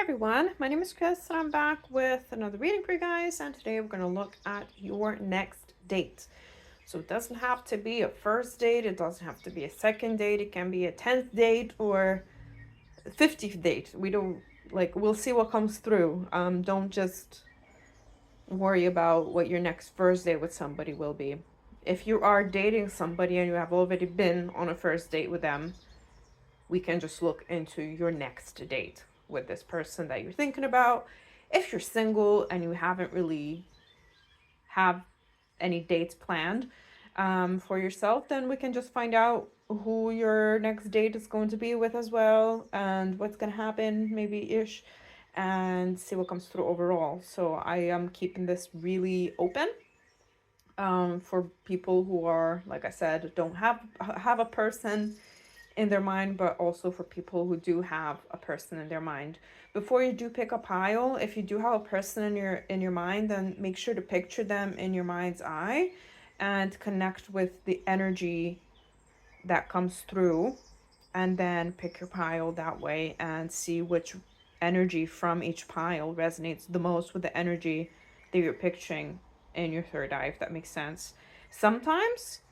Everyone, my name is Chris and I'm back with another reading for you guys, and today we're going to look at your next date. So it doesn't have to be a first date, it doesn't have to be a second date, it can be a 10th date or a 50th date. We don't, we'll see what comes through. Don't just worry about what your next first date with somebody will be. If you are dating somebody and you have already been on a first date with them, we can just look into your next date with this person that you're thinking about. If you're single and you haven't really have any dates planned for yourself, then we can just find out who your next date is going to be with as well, and what's going to happen maybe ish, and see what comes through overall. So I am keeping this really open for people who are, like I said, don't have a person in their mind, but also for people who do have a person in their mind. Before you do pick a pile, if you do have a person in your mind, then make sure to picture them in your mind's eye and connect with the energy that comes through, and then pick your pile that way and see which energy from each pile resonates the most with the energy that you're picturing in your third eye, if that makes sense. Sometimes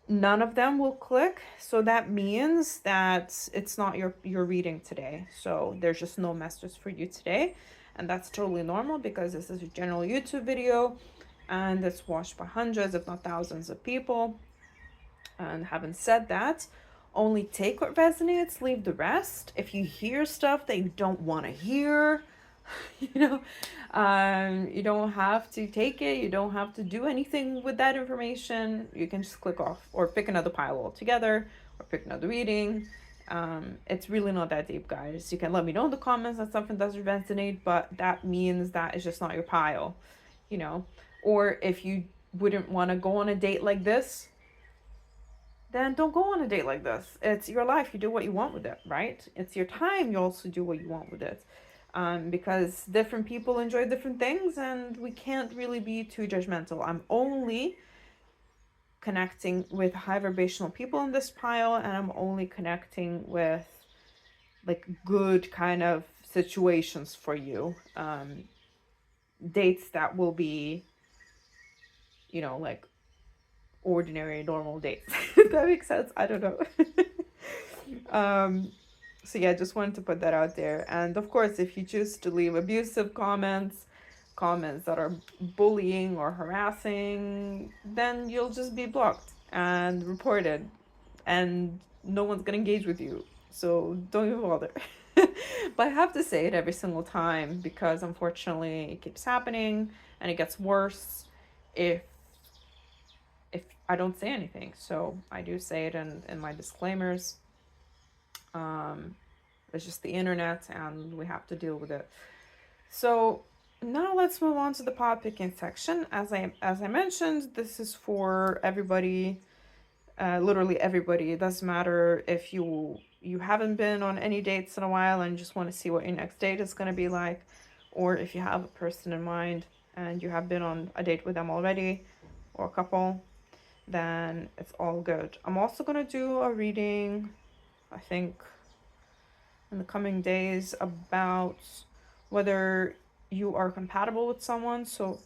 none of them will click, so that means that it's not your reading today. So there's just no message for you today, and that's totally normal because this is a general YouTube video and it's watched by hundreds if not thousands of people. And having said that, only take what resonates, leave the rest. If you hear stuff that you don't want to hear, you know, you don't have to take it, you don't have to do anything with that information. You can just click off or pick another pile altogether or pick another reading. It's really not that deep, guys. You can let me know in the comments that something doesn't resonate, but that means that it's just not your pile, you know. Or if you wouldn't want to go on a date like this, then don't go on a date like this. It's your life, you do what you want with it, right? It's your time, you also do what you want with it. Because different people enjoy different things and we can't really be too judgmental. I'm only connecting with high vibrational people in this pile, and I'm only connecting with like good kind of situations for you. Dates that will be, you know, like ordinary, normal dates. If that makes sense. I don't know. So yeah, just wanted to put that out there. And of course, if you choose to leave abusive comments that are bullying or harassing, then you'll just be blocked and reported, and no one's gonna engage with you. So don't even bother. But I have to say it every single time because unfortunately it keeps happening and it gets worse if I don't say anything. So I do say it in my disclaimers. It's just the internet and we have to deal with it. So now let's move on to the pod picking section. As I mentioned, this is for everybody, literally everybody. It doesn't matter if you haven't been on any dates in a while and just want to see what your next date is going to be like, or if you have a person in mind and you have been on a date with them already, or a couple, then it's all good. I'm also going to do a reading, I think, in the coming days about whether you are compatible with someone, so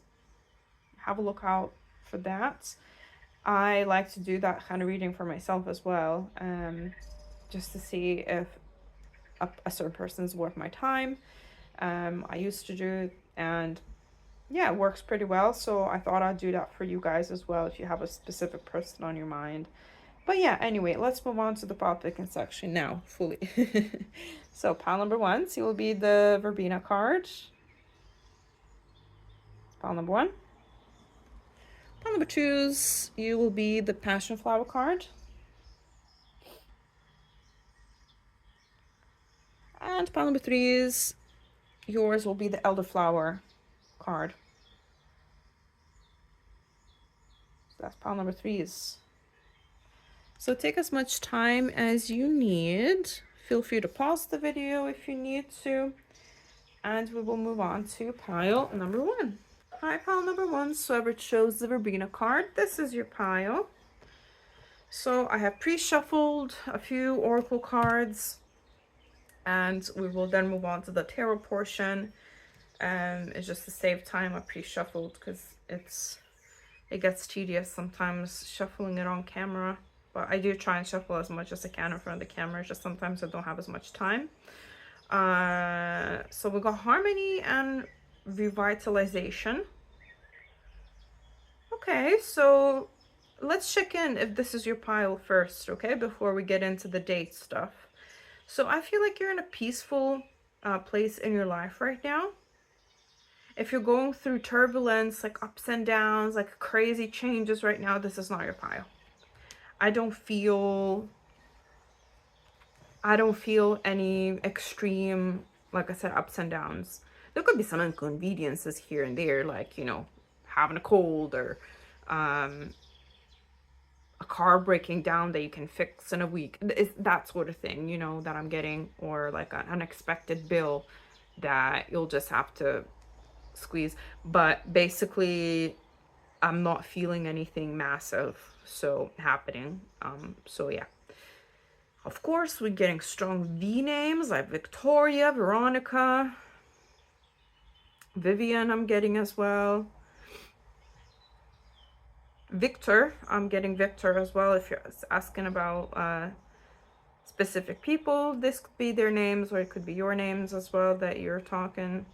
have a look out for that. I like to do that kind of reading for myself as well, just to see if a certain person is worth my time. I used to do it, and yeah, it works pretty well, so I thought I'd do that for you guys as well if you have a specific person on your mind. But yeah, anyway, let's move on to the pile picking section now, fully. So pile number 1, so will be the Verbena card. Pile number 1. Pile number 2, you will be the Passionflower card. And pile number 3, yours will be the Elderflower card. So that's pile number 3. So take as much time as you need. Feel free to pause the video if you need to. And we will move on to pile number 1. Hi, pile number 1. So whoever chose the Verbena card, this is your pile. So I have pre-shuffled a few oracle cards And we will then move on to the tarot portion. It's just to save time, I pre-shuffled because it gets tedious sometimes shuffling it on camera. But I do try and shuffle as much as I can in front of the camera, just sometimes I don't have as much time. So we got harmony and revitalization. Okay, so let's check in if this is your pile first, okay, before we get into the date stuff. So I feel like you're in a peaceful place in your life right now. If you're going through turbulence, like ups and downs, like crazy changes right now, this is not your pile. I don't feel any extreme, like I said, ups and downs. There could be some inconveniences here and there, like, you know, having a cold or a car breaking down that you can fix in a week. It's that sort of thing, you know, that I'm getting, or like an unexpected bill that you'll just have to squeeze. But basically, I'm not feeling anything massive so happening. So yeah. Of course, we're getting strong V names like Victoria, Veronica, Vivian I'm getting as well. Victor, I'm getting Victor as well. If you're asking about specific people, this could be their names, or it could be your names as well that you're talking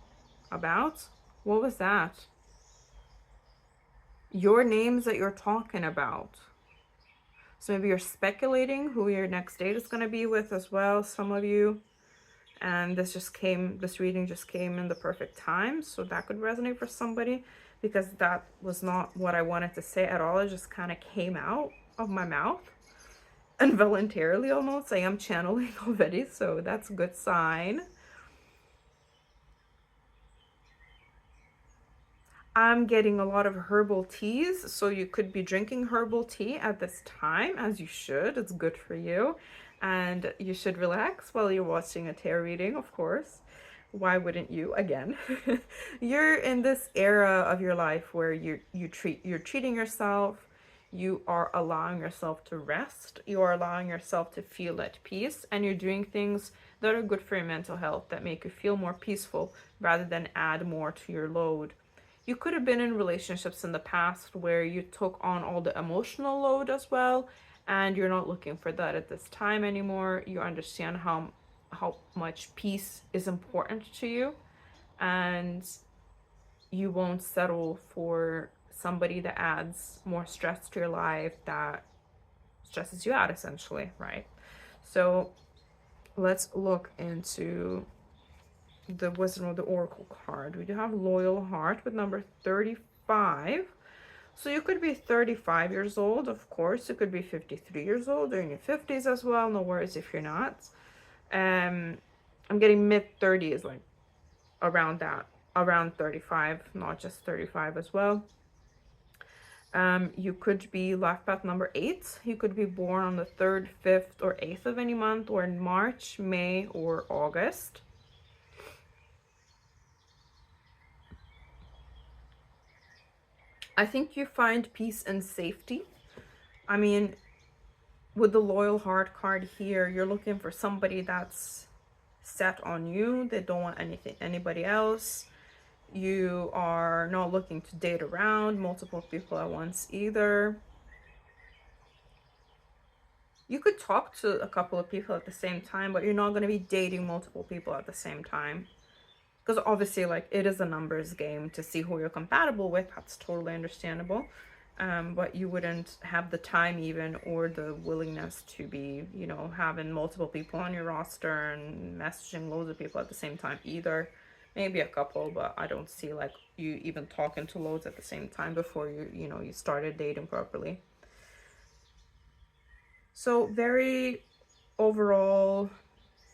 about. What was that? Your names that you're talking about. So maybe you're speculating who your next date is going to be with as well, some of you. And this reading just came in the perfect time. So that could resonate for somebody, because that was not what I wanted to say at all. It just kind of came out of my mouth involuntarily almost. I am channeling already, so that's a good sign. I'm getting a lot of herbal teas, so you could be drinking herbal tea at this time, as you should. It's good for you, and you should relax while you're watching a tarot reading, of course. Why wouldn't you? Again, you're in this era of your life where you're treating yourself. You are allowing yourself to rest. You are allowing yourself to feel at peace, and you're doing things that are good for your mental health, that make you feel more peaceful rather than add more to your load. You could have been in relationships in the past where you took on all the emotional load as well, and you're not looking for that at this time anymore. You understand how much peace is important to you, and you won't settle for somebody that adds more stress to your life, that stresses you out essentially, right? So let's look into the Wisdom of the Oracle card. We do have Loyal Heart with number 35. So you could be 35 years old, of course. You could be 53 years old or in your 50s as well. No worries if you're not. I'm getting mid-30s, like around that. Around 35, not just 35 as well. You could be life path number 8. You could be born on the 3rd, 5th, or 8th of any month, or in March, May, or August. I think you find peace and safety. I mean, with the Loyal Heart card here, you're looking for somebody that's set on you. They don't want anybody else. You are not looking to date around multiple people at once either. You could talk to a couple of people at the same time, but you're not going to be dating multiple people at the same time. Because obviously, like, it is a numbers game to see who you're compatible with. That's totally understandable. But you wouldn't have the time even, or the willingness to be, you know, having multiple people on your roster and messaging loads of people at the same time either. Maybe a couple, but I don't see like you even talking to loads at the same time before you started dating properly. So very overall,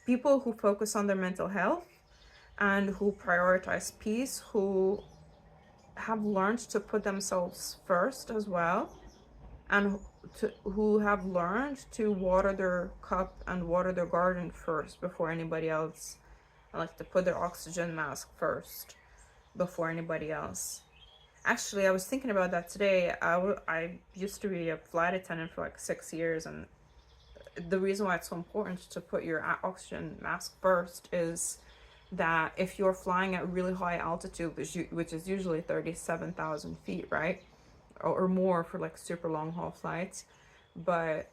people who focus on their mental health and who prioritize peace, who have learned to put themselves first as well, and who have learned to water their cup and water their garden first before anybody else, and like to put their oxygen mask first before anybody else. Actually, I was thinking about that today. I used to be a flight attendant for like 6 years, and the reason why it's so important to put your oxygen mask first is that if you're flying at really high altitude, which is usually 37,000 feet, right? Or more for like super long haul flights. But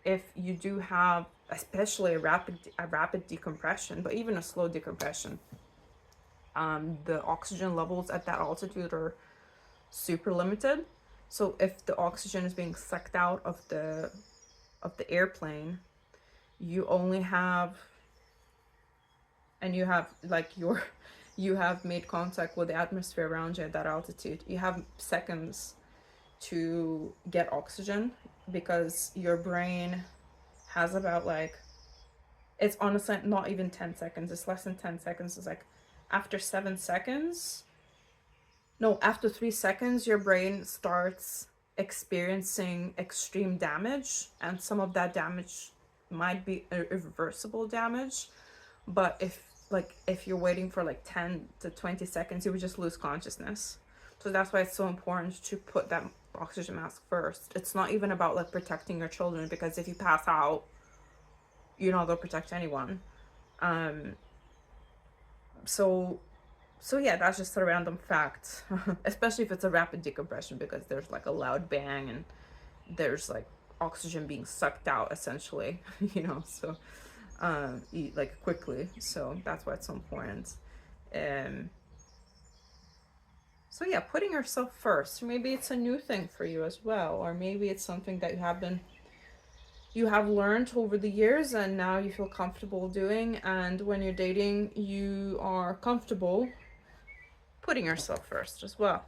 if you do have, especially a rapid decompression, but even a slow decompression, the oxygen levels at that altitude are super limited. So if the oxygen is being sucked out of the airplane, you only have, and you have like you have made contact with the atmosphere around you at that altitude. You have seconds to get oxygen, because your brain has about like, it's honestly not even 10 seconds, it's less than 10 seconds. It's like after 7 seconds, no, after 3 seconds, your brain starts experiencing extreme damage, and some of that damage might be irreversible damage. But if you're waiting for like 10 to 20 seconds, you would just lose consciousness. So that's why it's so important to put that oxygen mask first. It's not even about like protecting your children, because if you pass out, you're not gonna protect anyone. So yeah, that's just a random fact. Especially if it's a rapid decompression, because there's like a loud bang and there's like oxygen being sucked out essentially, so like quickly. So that's why it's so important. So yeah, putting yourself first. Maybe it's a new thing for you as well, or maybe it's something that you have learned over the years and now you feel comfortable doing, and when you're dating you are comfortable putting yourself first as well.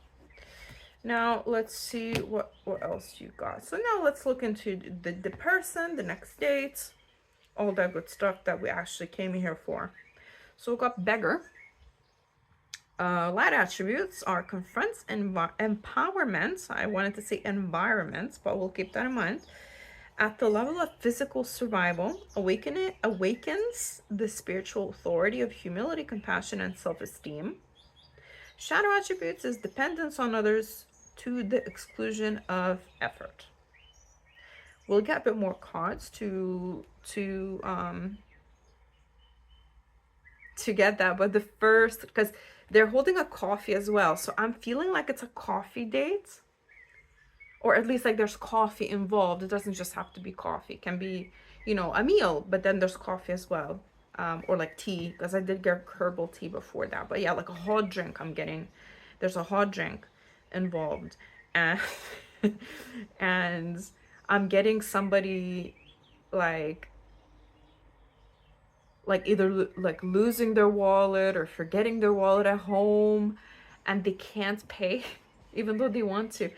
Now let's see what else you got. So now let's look into the person, the next date, all that good stuff that we actually came here for. So we got beggar. Light attributes are confronts and empowerment. I wanted to say environment, but we'll keep that in mind. At the level of physical survival, awakens the spiritual authority of humility, compassion, and self-esteem. Shadow attributes is dependence on others to the exclusion of effort. We'll get a bit more cards to get that, but the first, because they're holding a coffee as well, so I'm feeling like it's a coffee date, or at least like there's coffee involved. It doesn't just have to be coffee. It can be, a meal, but then there's coffee as well. Or like tea, because I did get herbal tea before that. But yeah, like a hot drink I'm getting. There's a hot drink involved. And and I'm getting somebody like either like losing their wallet or forgetting their wallet at home, and they can't pay even though they want to.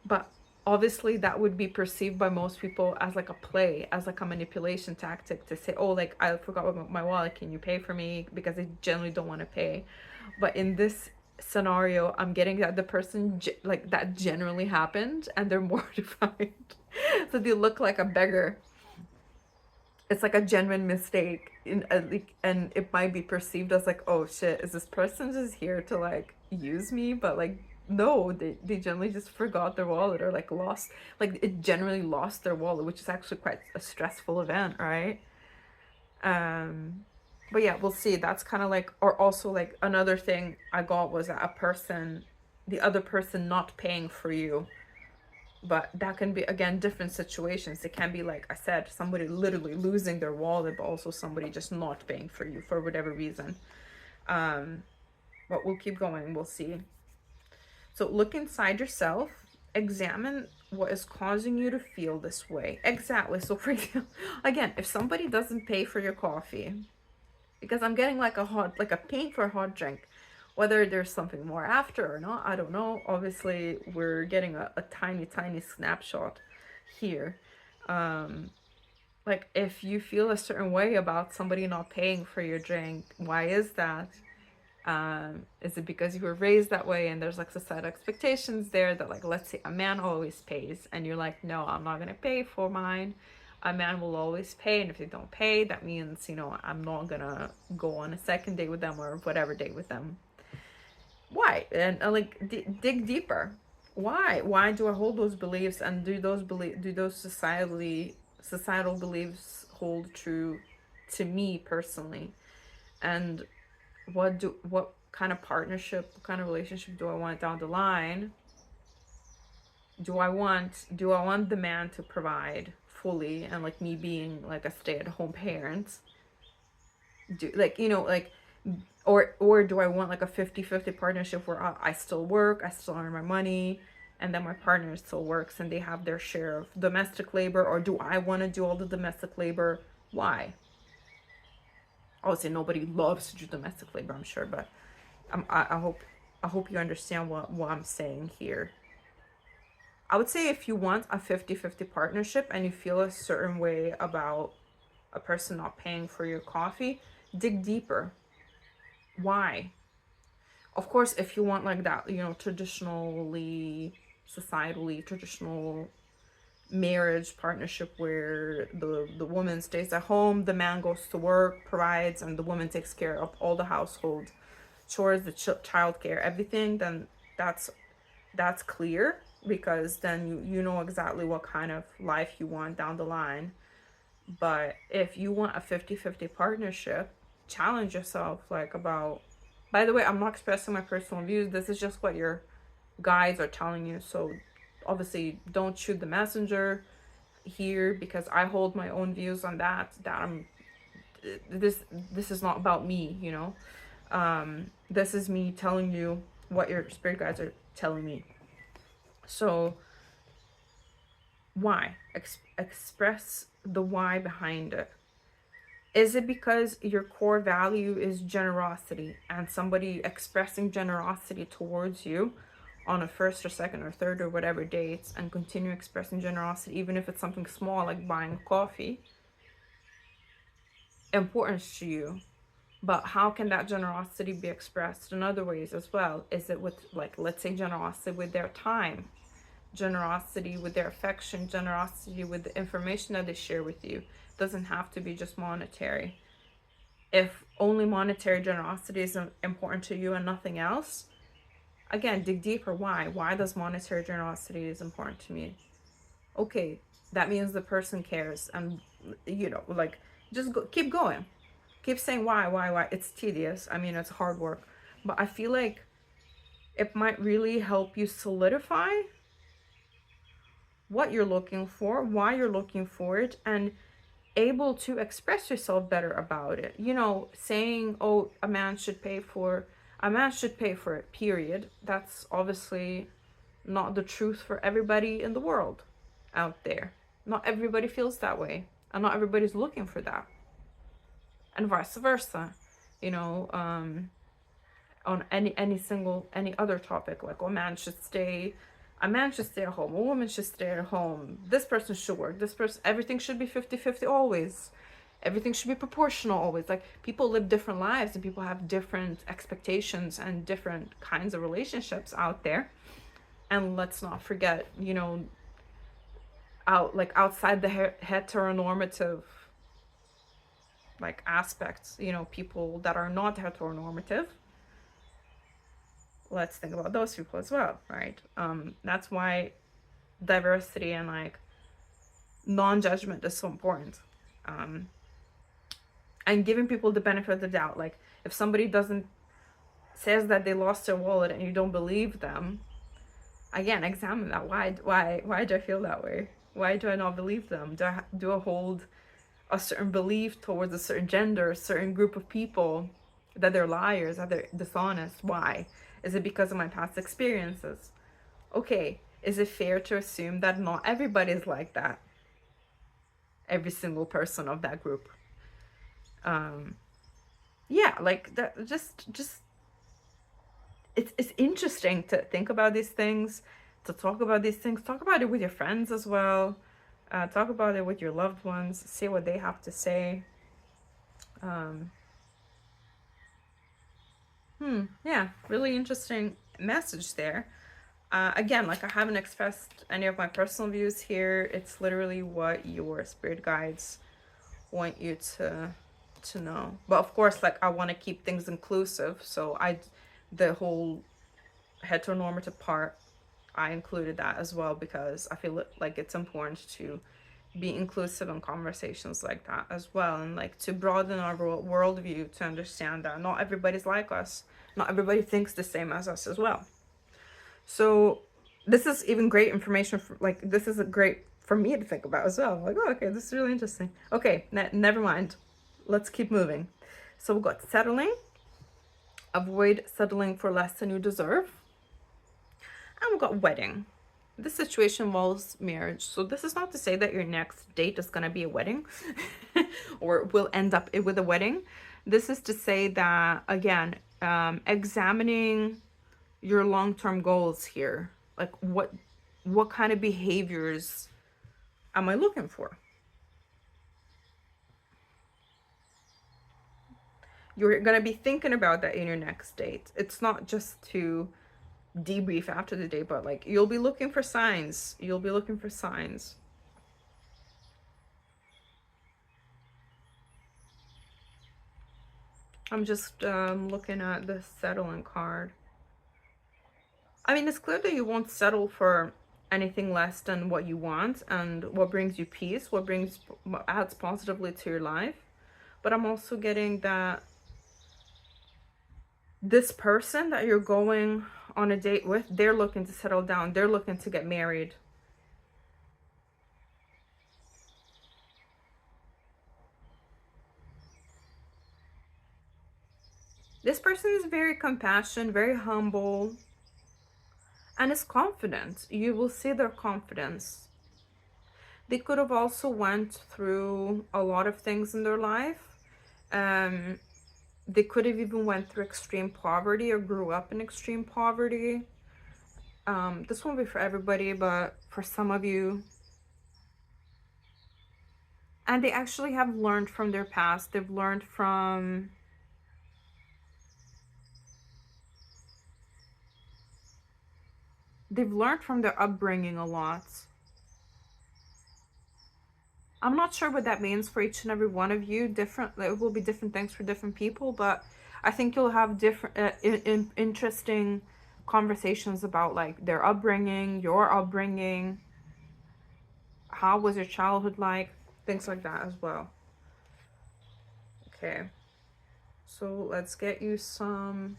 But obviously that would be perceived by most people as like a play, as like a manipulation tactic, to say, oh, like, I forgot my wallet, can you pay for me, because they generally don't want to pay. But in this scenario, I'm getting that the person like that generally happened and they're mortified. So they look like a beggar. It's like a genuine mistake, and it might be perceived as like, oh shit, is this person just here to like use me? But like, no, they generally just forgot their wallet, or like lost, like it generally lost their wallet, which is actually quite a stressful event, right? But yeah, we'll see. That's kind of like, or also like another thing I got was that the other person not paying for you. But that can be, again, different situations. It can be, like I said, somebody literally losing their wallet, but also somebody just not paying for you for whatever reason. But we'll keep going. We'll see. So look inside yourself. Examine what is causing you to feel this way. Exactly. So for example, again, if somebody doesn't pay for your coffee, because I'm getting like a paying for a hot drink, whether there's something more after or not, I don't know. Obviously, we're getting a tiny, tiny snapshot here. Like, if you feel a certain way about somebody not paying for your drink, why is that? Is it because you were raised that way and there's like societal expectations there that, like, let's say a man always pays, and you're like, no, I'm not gonna pay for mine. A man will always pay, and if they don't pay, that means, I'm not gonna go on a second date with them or whatever date with them. Why? And like dig deeper. Why do I hold those beliefs, and do those societally societal beliefs hold true to me personally, and what kind of partnership, what kind of relationship do I want down the line? Do I want the man to provide fully, and like me being like a stay-at-home parent, do like, like, or do I want like a 50-50 partnership where I still work, I still earn my money, and then my partner still works and they have their share of domestic labor? Or do I want to do all the domestic labor? Why? Obviously nobody loves to do domestic labor, I'm sure, but I hope you understand what I'm saying here. I would say if you want a 50-50 partnership and you feel a certain way about a person not paying for your coffee, dig deeper. Why? Of course, if you want like that, societally traditional marriage partnership where the woman stays at home, the man goes to work, provides, and the woman takes care of all the household chores, the child care, everything, then that's clear, because then you know exactly what kind of life you want down the line. But if you want a 50-50 partnership, challenge yourself, like, about, by the way, I'm not expressing my personal views, this is just what your guides are telling you. So obviously don't shoot the messenger here, because I hold my own views on that I'm this is not about me, this is me telling you what your spirit guides are telling me. So why? Express the why behind it. Is it because your core value is generosity, and somebody expressing generosity towards you on a first or second or third or whatever dates, and continue expressing generosity even if it's something small like buying coffee, importance to you? But how can that generosity be expressed in other ways as well? Is it with, like, let's say, generosity with their time, generosity with their affection, generosity with the information that they share with you? It doesn't have to be just monetary. If only monetary generosity is important to you and nothing else, again, dig deeper. Why does monetary generosity is important to me? Okay, that means the person cares, and like, just keep going, keep saying why. It's tedious, I mean, it's hard work, but I feel like it might really help you solidify what you're looking for, why you're looking for it, and able to express yourself better about it. Saying, oh, a man should pay for it, period. That's obviously not the truth for everybody in the world out there. Not everybody feels that way, and not everybody's looking for that, and vice versa. On any other topic, like, a man should stay at home, a woman should stay at home, this person should work, this person, everything should be 50-50 always, everything should be proportional always. Like, people live different lives, and people have different expectations and different kinds of relationships out there. And let's not forget, outside the heteronormative, like, aspects, people that are not heteronormative, let's think about those people as well, right? That's why diversity and, like, non-judgment is so important. And giving people the benefit of the doubt. Like, if somebody says that they lost their wallet and you don't believe them, again, examine that. Why do I feel that way? Why do I not believe them? Do I hold a certain belief towards a certain gender, a certain group of people, that they're liars, that they're dishonest? Why? Is it because of my past experiences? Okay, is it fair to assume that not everybody is like that? Every single person of that group. Yeah, like, that, just it's interesting to think about these things, to talk about these things, talk about it with your friends as well, talk about it with your loved ones, see what they have to say. Yeah, really interesting message there. Again, like, I haven't expressed any of my personal views here. It's literally what your spirit guides want you to know. But of course, like, I want to keep things inclusive, so the whole heteronormative part, I included that as well, because I feel like it's important to be inclusive in conversations like that as well, and like to broaden our worldview, to understand that not everybody's like us, not everybody thinks the same as us as well. So this is even great information for, like, this is a great for me to think about as well. I'm like, oh, okay, this is really interesting. Okay, never mind, let's keep moving. So we've got settling, avoid settling for less than you deserve, and we've got wedding. This situation involves marriage. So this is not to say that your next date is going to be a wedding or will end up with a wedding. This is to say that, again, examining your long-term goals here. Like what kind of behaviors am I looking for? You're going to be thinking about that in your next date. It's not just to debrief after the date, but like you'll be looking for signs. You'll be looking for signs. I'm just looking at the settling card. I mean, it's clear that you won't settle for anything less than what you want and what brings you peace, what adds positively to your life. But I'm also getting that this person that you're going on a date with, they're looking to settle down. They're looking to get married. This person is very compassionate, very humble, and is confident. You will see their confidence. They could have also went through a lot of things in their life. They could have even went through extreme poverty or grew up in extreme poverty. This won't be for everybody, but for some of you. And they actually have learned from their past. They've learned from their upbringing a lot. I'm not sure what that means for each and every one of you. It will be different things for different people, but I think you'll have different interesting conversations about like their upbringing, your upbringing, how was your childhood like, things like that as well. Okay, so let's get you some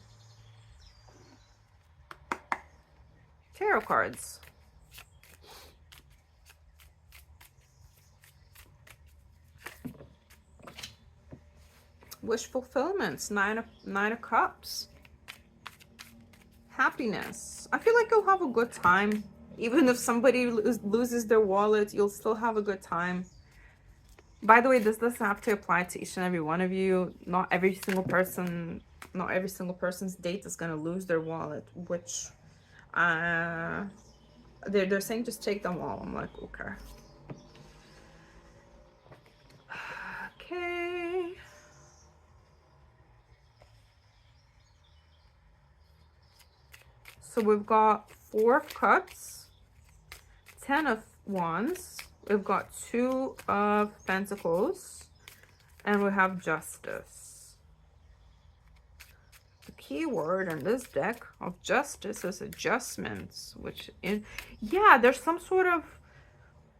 tarot cards. Wish fulfillments, nine of cups. Happiness. I feel like you'll have a good time. Even if somebody loses their wallet, you'll still have a good time. By the way, this doesn't have to apply to each and every one of you. Not every single person's date is gonna lose their wallet, which they're saying just take them all. I'm like, okay. Okay. So we've got 4 of cups, 10 of wands, we've got 2 of pentacles, and we have justice. The key word in this deck of justice is adjustments, yeah, there's some sort of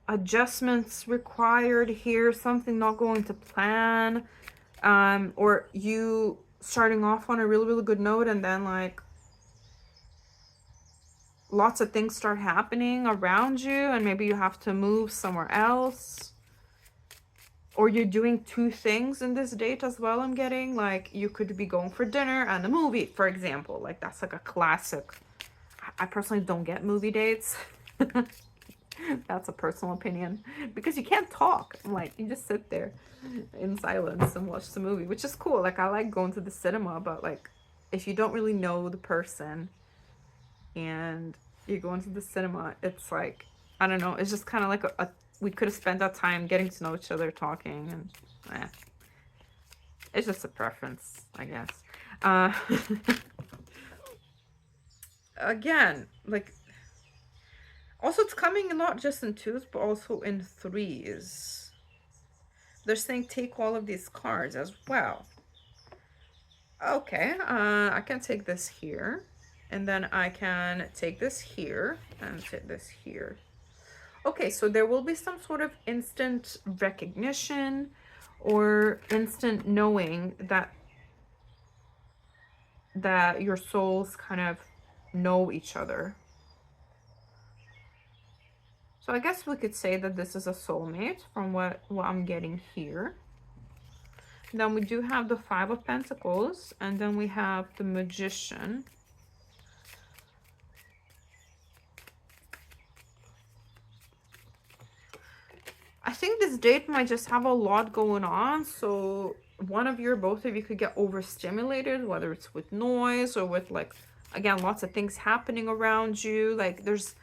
adjustments required here, something not going to plan, or you starting off on a really, really good note and then like lots of things start happening around you and maybe you have to move somewhere else, or you're doing 2 things in this date as well. I'm getting like you could be going for dinner and a movie, for example. Like that's like a classic. I personally don't get movie dates. That's a personal opinion because you can't talk. Like you just sit there in silence and watch the movie, which is cool. Like I like going to the cinema, but like if you don't really know the person and you go into the cinema, it's like, I don't know, it's just kind of like we could have spent that time getting to know each other, talking, and it's just a preference, I guess. Again, like, also it's coming not just in 2s, but also in 3s. They're saying take all of these cards as well. Okay, I can take this here. And then I can take this here and take this here. Okay, so there will be some sort of instant recognition or instant knowing that your souls kind of know each other. So I guess we could say that this is a soulmate from what I'm getting here. Then we do have the Five of Pentacles, and then we have the Magician. I think this date might just have a lot going on, so one of you or both of you could get overstimulated, whether it's with noise or with, like, again, lots of things happening around you. Like, there's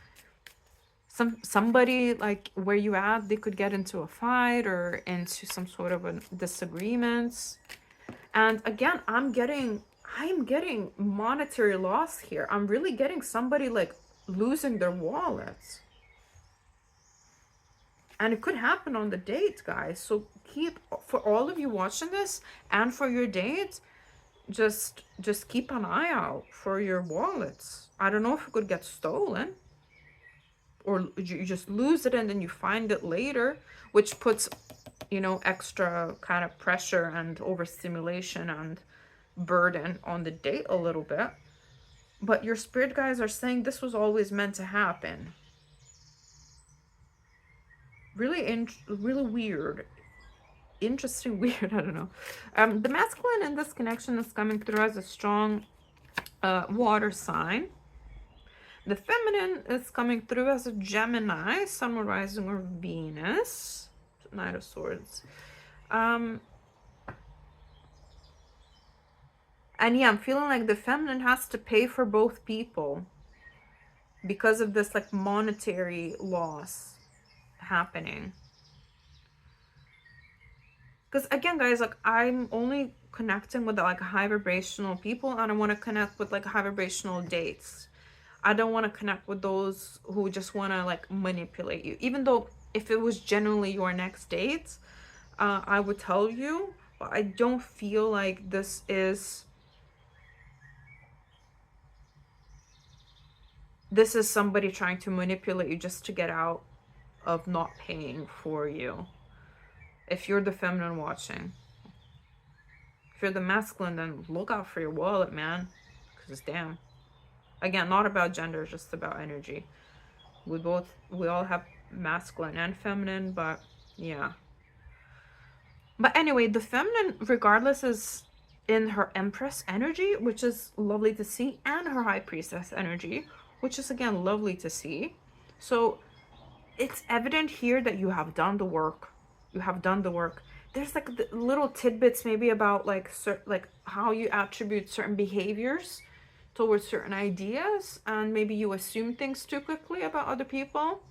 somebody, like, where you at, they could get into a fight or into some sort of a disagreements. And again, I'm getting monetary loss here. I'm really getting somebody, like, losing their wallets. And it could happen on the date, guys. So for all of you watching this and for your date, just keep an eye out for your wallets. I don't know if it could get stolen, or you just lose it and then you find it later, which puts, you know, extra kind of pressure and overstimulation and burden on the date a little bit. But your spirit guys are saying this was always meant to happen. Really weird. Interesting, weird, I don't know. The masculine in this connection is coming through as a strong water sign. The feminine is coming through as a Gemini, Sun, Rising, or Venus. Knight of Swords. And yeah, I'm feeling like the feminine has to pay for both people because of this, like, monetary loss happening. Because again, guys, like, I'm only connecting with, like, high vibrational people, and I want to connect with, like, high vibrational dates. I don't want to connect with those who just want to, like, manipulate you. Even though if it was genuinely your next date, I would tell you, but I don't feel like this is somebody trying to manipulate you just to get out of not paying for you. If you're the feminine watching. If you're the masculine, then look out for your wallet, man. Because damn. Again, not about gender, just about energy. We all have masculine and feminine, but yeah. But anyway, the feminine, regardless, is in her Empress energy, which is lovely to see, and her High Priestess energy, which is, again, lovely to see. So it's evident here that you have done the work. You have done the work. There's, like, the little tidbits maybe about, like, like how you attribute certain behaviors towards certain ideas, and maybe you assume things too quickly about other people.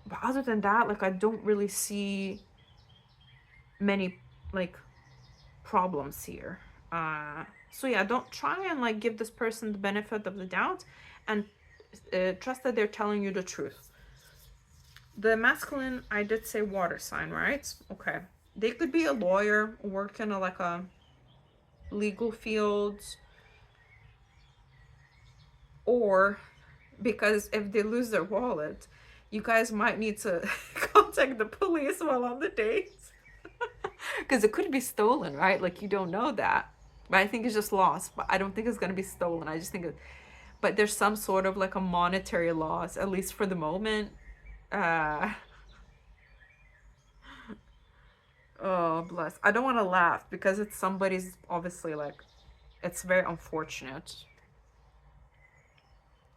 But other than that, like, I don't really see many, like, problems here. So yeah, don't try and, like, give this person the benefit of the doubt, and trust that they're telling you the truth. The masculine, I did say water sign, right? Okay. They could be a lawyer, work in like a legal field, or because if they lose their wallet, you guys might need to contact the police while on the date. Because it could be stolen, right? Like, you don't know that. But I think it's just lost. But I don't think it's going to be stolen. I just think but there's some sort of, like, a monetary loss, at least for the moment. Oh, bless. I don't want to laugh because it's somebody's, obviously, like, it's very unfortunate.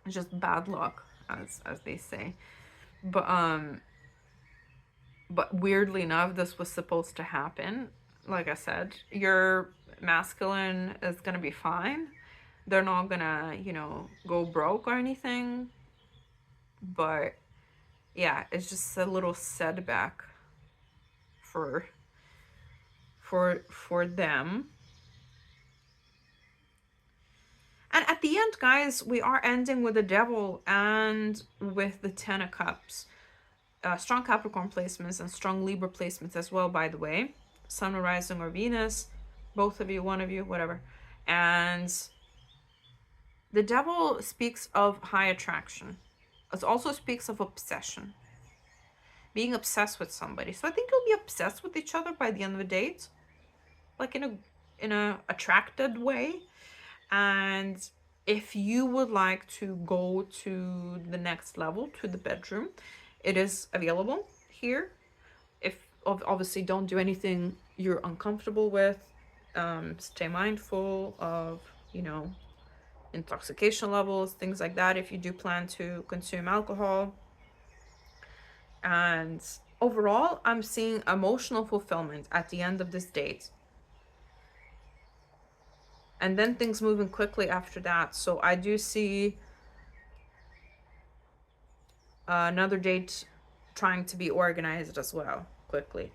It's just bad luck, as they say. But weirdly enough, this was supposed to happen. Like I said, your masculine is gonna be fine. They're not gonna, you know, go broke or anything. But yeah, it's just a little setback for them. And at the end, guys, we are ending with the Devil and with the Ten of Cups. Strong Capricorn placements and strong Libra placements as well, by the way. Sun, Rising, or Venus. Both of you, one of you, whatever. And the Devil speaks of high attraction. It also speaks of obsession. being obsessed with somebody. So I think you'll be obsessed with each other by the end of the date, like in a attracted way. And if you would like to go to the next level, to the bedroom, it is available here. If obviously don't do anything you're uncomfortable with. Stay mindful of, you know, intoxication levels, things like that, if you do plan to consume alcohol. And overall, I'm seeing emotional fulfillment at the end of this date. And then things moving quickly after that. So I do see another date trying to be organized as well, quickly.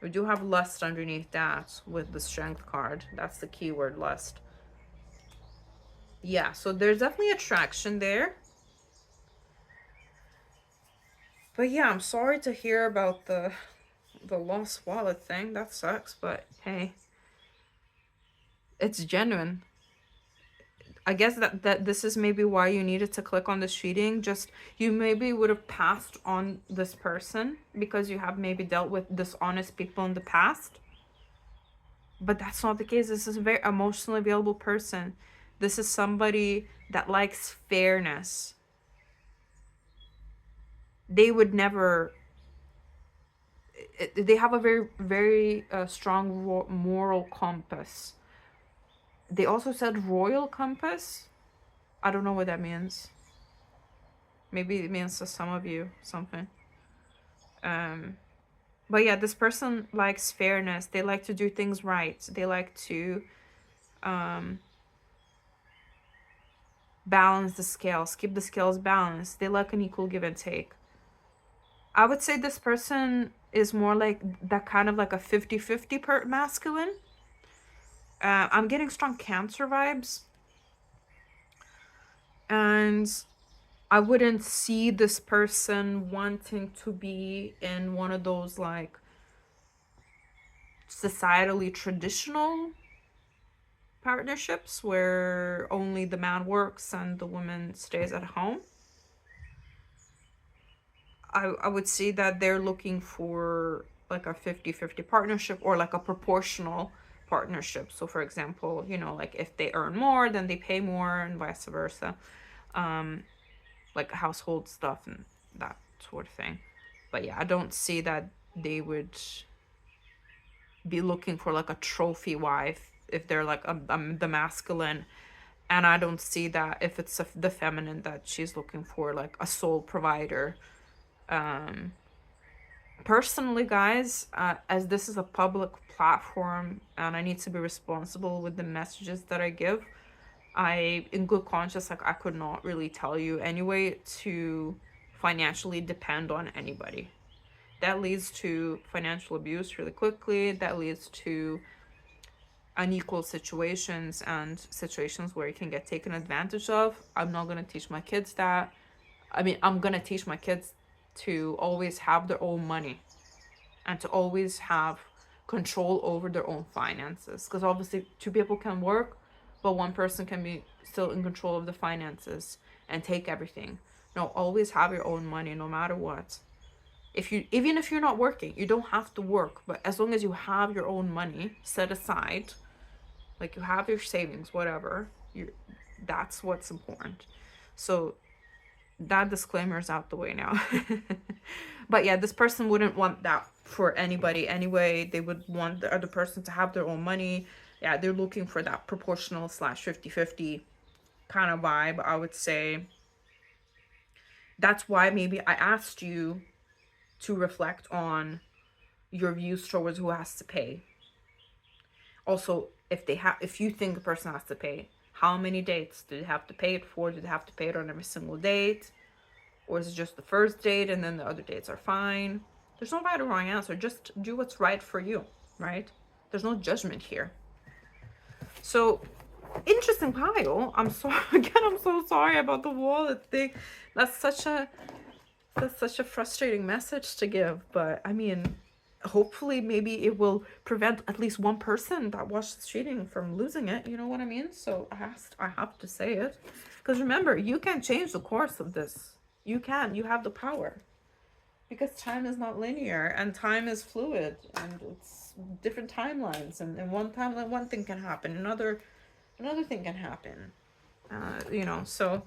We do have lust underneath that with the strength card. That's the keyword, lust. Yeah, so there's definitely attraction there. But yeah, I'm sorry to hear about the lost wallet thing. That sucks, but hey, it's genuine. I guess that this is maybe why you needed to click on this reading. Just, you maybe would have passed on this person because you have maybe dealt with dishonest people in the past. But that's not the case. This is a very emotionally available person. This is somebody that likes fairness. They would never... They have a very, very strong moral compass. They also said royal compass. I don't know what that means. Maybe it means to some of you something. But yeah, this person likes fairness. They like to do things right. They like to balance the scales, keep the scales balanced. They like an equal give and take. I would say this person is more like that, kind of like a 50-50 masculine. I'm getting strong Cancer vibes. And I wouldn't see this person wanting to be in one of those like societally traditional partnerships where only the man works and the woman stays at home. I would see that they're looking for like a 50-50 partnership, or like a proportional partnership. So for example, you know, like if they earn more, then they pay more, and vice versa. Like household stuff and that sort of thing. But yeah, I don't see that they would be looking for like a trophy wife if they're like the masculine. And I don't see that if it's the feminine, that she's looking for like a sole provider. Personally, guys, as this is a public platform and I need to be responsible with the messages that I give, I, in good conscience, like I could not really tell you anyway to financially depend on anybody. That leads to financial abuse really quickly. That leads to unequal situations and situations where you can get taken advantage of. I'm not going to teach my kids that. I mean, I'm going to teach my kids to always have their own money and to always have control over their own finances. Because obviously two people can work, but one person can be still in control of the finances and take everything. No, always have your own money no matter what. Even if you're not working, you don't have to work, but as long as you have your own money set aside, like you have your savings, whatever, that's what's important. So that disclaimer is out the way now. But yeah, this person wouldn't want that for anybody anyway. They would want the other person to have their own money. Yeah, they're looking for that proportional / 50-50 kind of vibe, I would say. That's why maybe I asked you to reflect on your views towards who has to pay. Also, if you think the person has to pay, how many dates do they have to pay it for? Do they have to pay it on every single date? Or is it just the first date and then the other dates are fine? There's no right or wrong answer. Just do what's right for you, right? There's no judgment here. So, interesting pile. I'm sorry. Again, I'm so sorry about the wallet thing. That's such a frustrating message to give. But I mean, hopefully maybe it will prevent at least one person that watched this reading from losing it. You know what I mean? So I have to say it. Because remember, you can change the course of this. You can. You have the power. Because time is not linear and time is fluid and it's different timelines. And in one timeline, one thing can happen. Another thing can happen. You know, so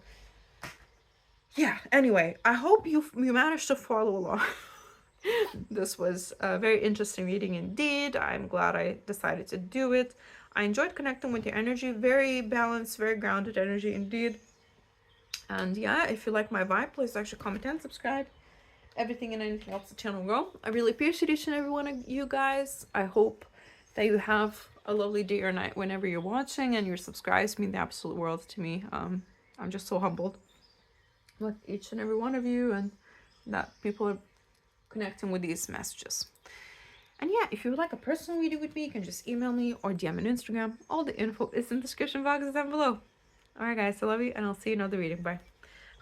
yeah. Anyway, I hope you managed to follow along. This was a very interesting reading indeed. I'm glad I decided to do it. I enjoyed connecting with your energy. Very balanced, very grounded energy indeed. And yeah, if you like my vibe, please actually comment and subscribe. Everything and anything helps the channel grow. I really appreciate each and every one of you guys. I hope that you have a lovely day or night whenever you're watching, and your subscribes mean the absolute world to me. I'm just so humbled with each and every one of you, and that people are connecting with these messages. And yeah, if you would like a personal reading with me, you can just email me or DM me on Instagram. All the info is in the description box down below. Alright guys, I love you, and I'll see you in another reading. Bye.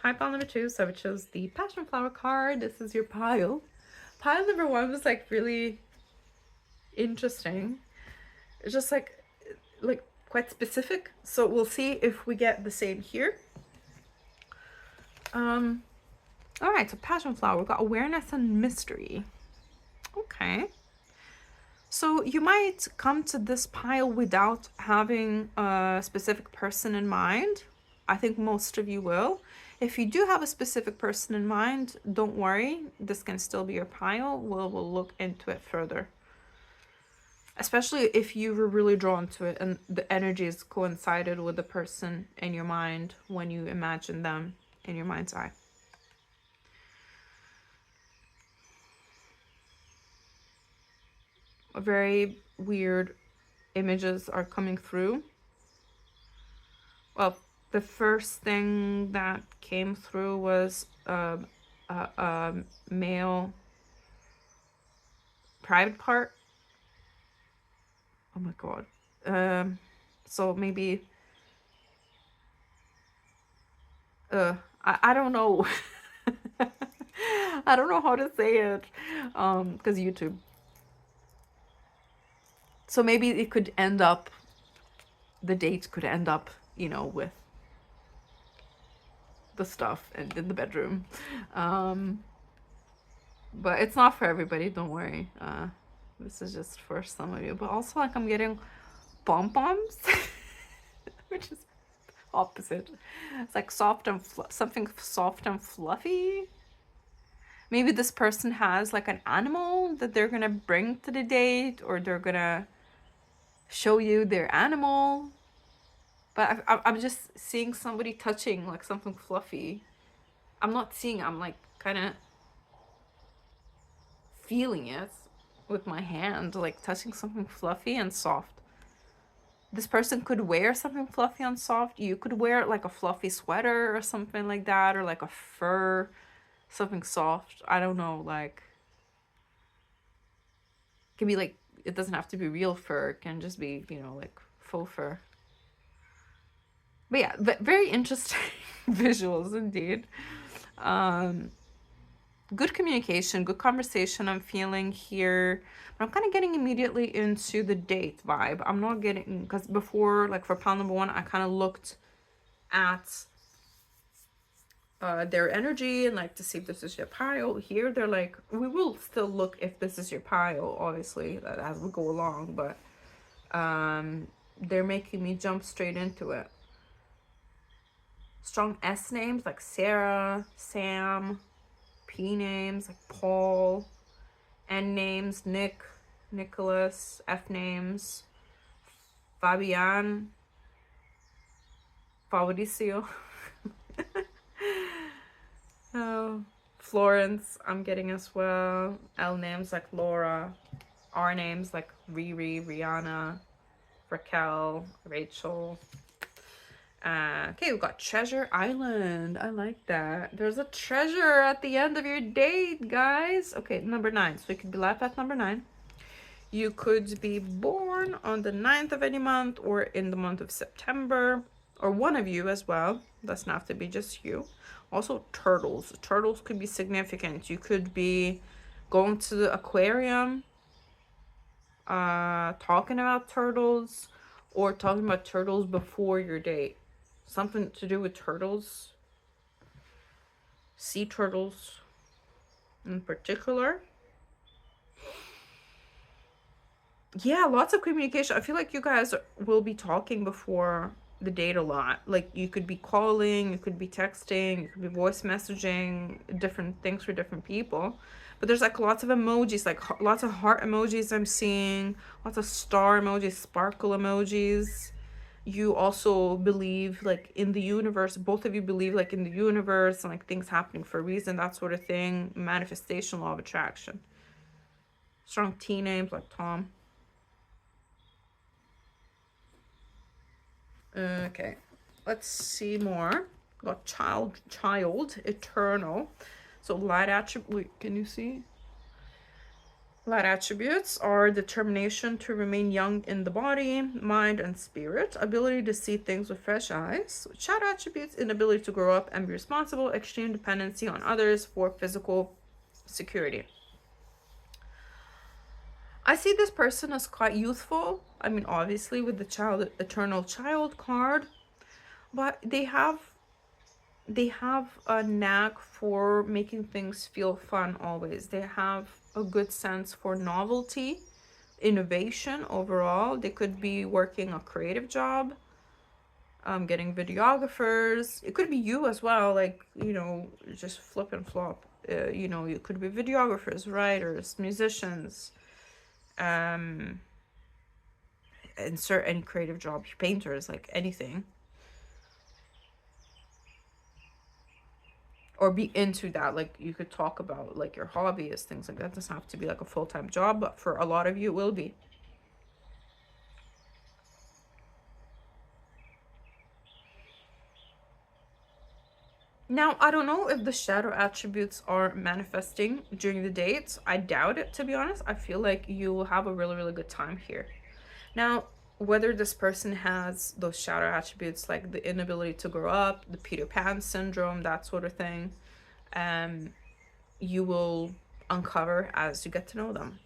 Hi, pile number 2. So I chose the Passionflower card. This is your pile. Pile number 1 was like really interesting. It's just like quite specific. So we'll see if we get the same here. Alright, so Passionflower, we've got awareness and mystery. Okay. So you might come to this pile without having a specific person in mind. I think most of you will. If you do have a specific person in mind, don't worry. This can still be your pile. We'll look into it further. Especially if you were really drawn to it and the energies coincided with the person in your mind when you imagine them in your mind's eye. Very weird images are coming through. Well, the first thing that came through was a male private part. Oh my god. So maybe I don't know. I don't know how to say it. Because YouTube. So maybe it could end up, the date could end up, you know, with the stuff and in the bedroom. But it's not for everybody, don't worry. This is just for some of you. But also, like, I'm getting pom-poms, which is opposite. It's like soft and something soft and fluffy. Maybe this person has like an animal that they're gonna bring to the date, or they're gonna show you their animal. But I'm just seeing somebody touching like something fluffy. I'm not seeing, I'm like kind of feeling it with my hand, like touching something fluffy and soft. This person could wear something fluffy and soft. You could wear like a fluffy sweater or something like that, or like a fur, something soft. I don't know, like, it can be like, it doesn't have to be real fur. It can just be, you know, like faux fur. But yeah, very interesting visuals indeed. Good communication, good conversation I'm feeling here. But I'm kind of getting immediately into the date vibe. I'm not getting, because before, like for pile number 1, I kind of looked at their energy and like to see if this is your pile. Here they're like, we will still look if this is your pile, obviously, as we go along, but they're making me jump straight into it. Strong S names like Sarah, Sam. P names like Paul. N names Nick, Nicholas. F names Fabian, Fabricio. Oh, Florence I'm getting as well. L names like Laura. R names like Riri, Rihanna, Raquel, Rachel. Okay, we've got Treasure Island. I like that. There's a treasure at the end of your date, guys. Okay, number 9. So you could be live at number 9. You could be born on the 9th of any month or in the month of September. Or one of you as well. Doesn't have to be just you. Also, turtles. Turtles could be significant. You could be going to the aquarium, talking about turtles, or talking about turtles before your date. Something to do with turtles. sea turtles in particular. Yeah, lots of communication. I feel like you guys will be talking before the date a lot. Like you could be calling, you could be texting, you could be voice messaging, different things for different people. But there's like lots of emojis, like lots of heart emojis I'm seeing, lots of star emojis, sparkle emojis. You also believe like in the universe, both of you believe like in the universe and like things happening for a reason, that sort of thing. Manifestation, law of attraction. Strong T names like Tom. Okay, let's see more. Got child, eternal. So light attribute, can you see? Light attributes are determination to remain young in the body, mind, and spirit, ability to see things with fresh eyes. Shadow attributes, inability to grow up and be responsible, extreme dependency on others for physical security. I see this person as quite youthful. I mean, obviously with the child, eternal child card, but they have a knack for making things feel fun always. They have a good sense for novelty, innovation overall. They could be working a creative job, getting videographers. It could be you as well, like, you know, just flip and flop. You know, you could be videographers, writers, musicians, insert any creative job, painters, like anything. Or be into that, like you could talk about like your hobbies, things like that. It doesn't have to be like a full-time job, but for a lot of you it will be. Now, I don't know if the shadow attributes are manifesting during the dates. I doubt it, to be honest. I feel like you will have a really, really good time here. Now, whether this person has those shadow attributes like the inability to grow up, the Peter Pan syndrome, that sort of thing, you will uncover as you get to know them.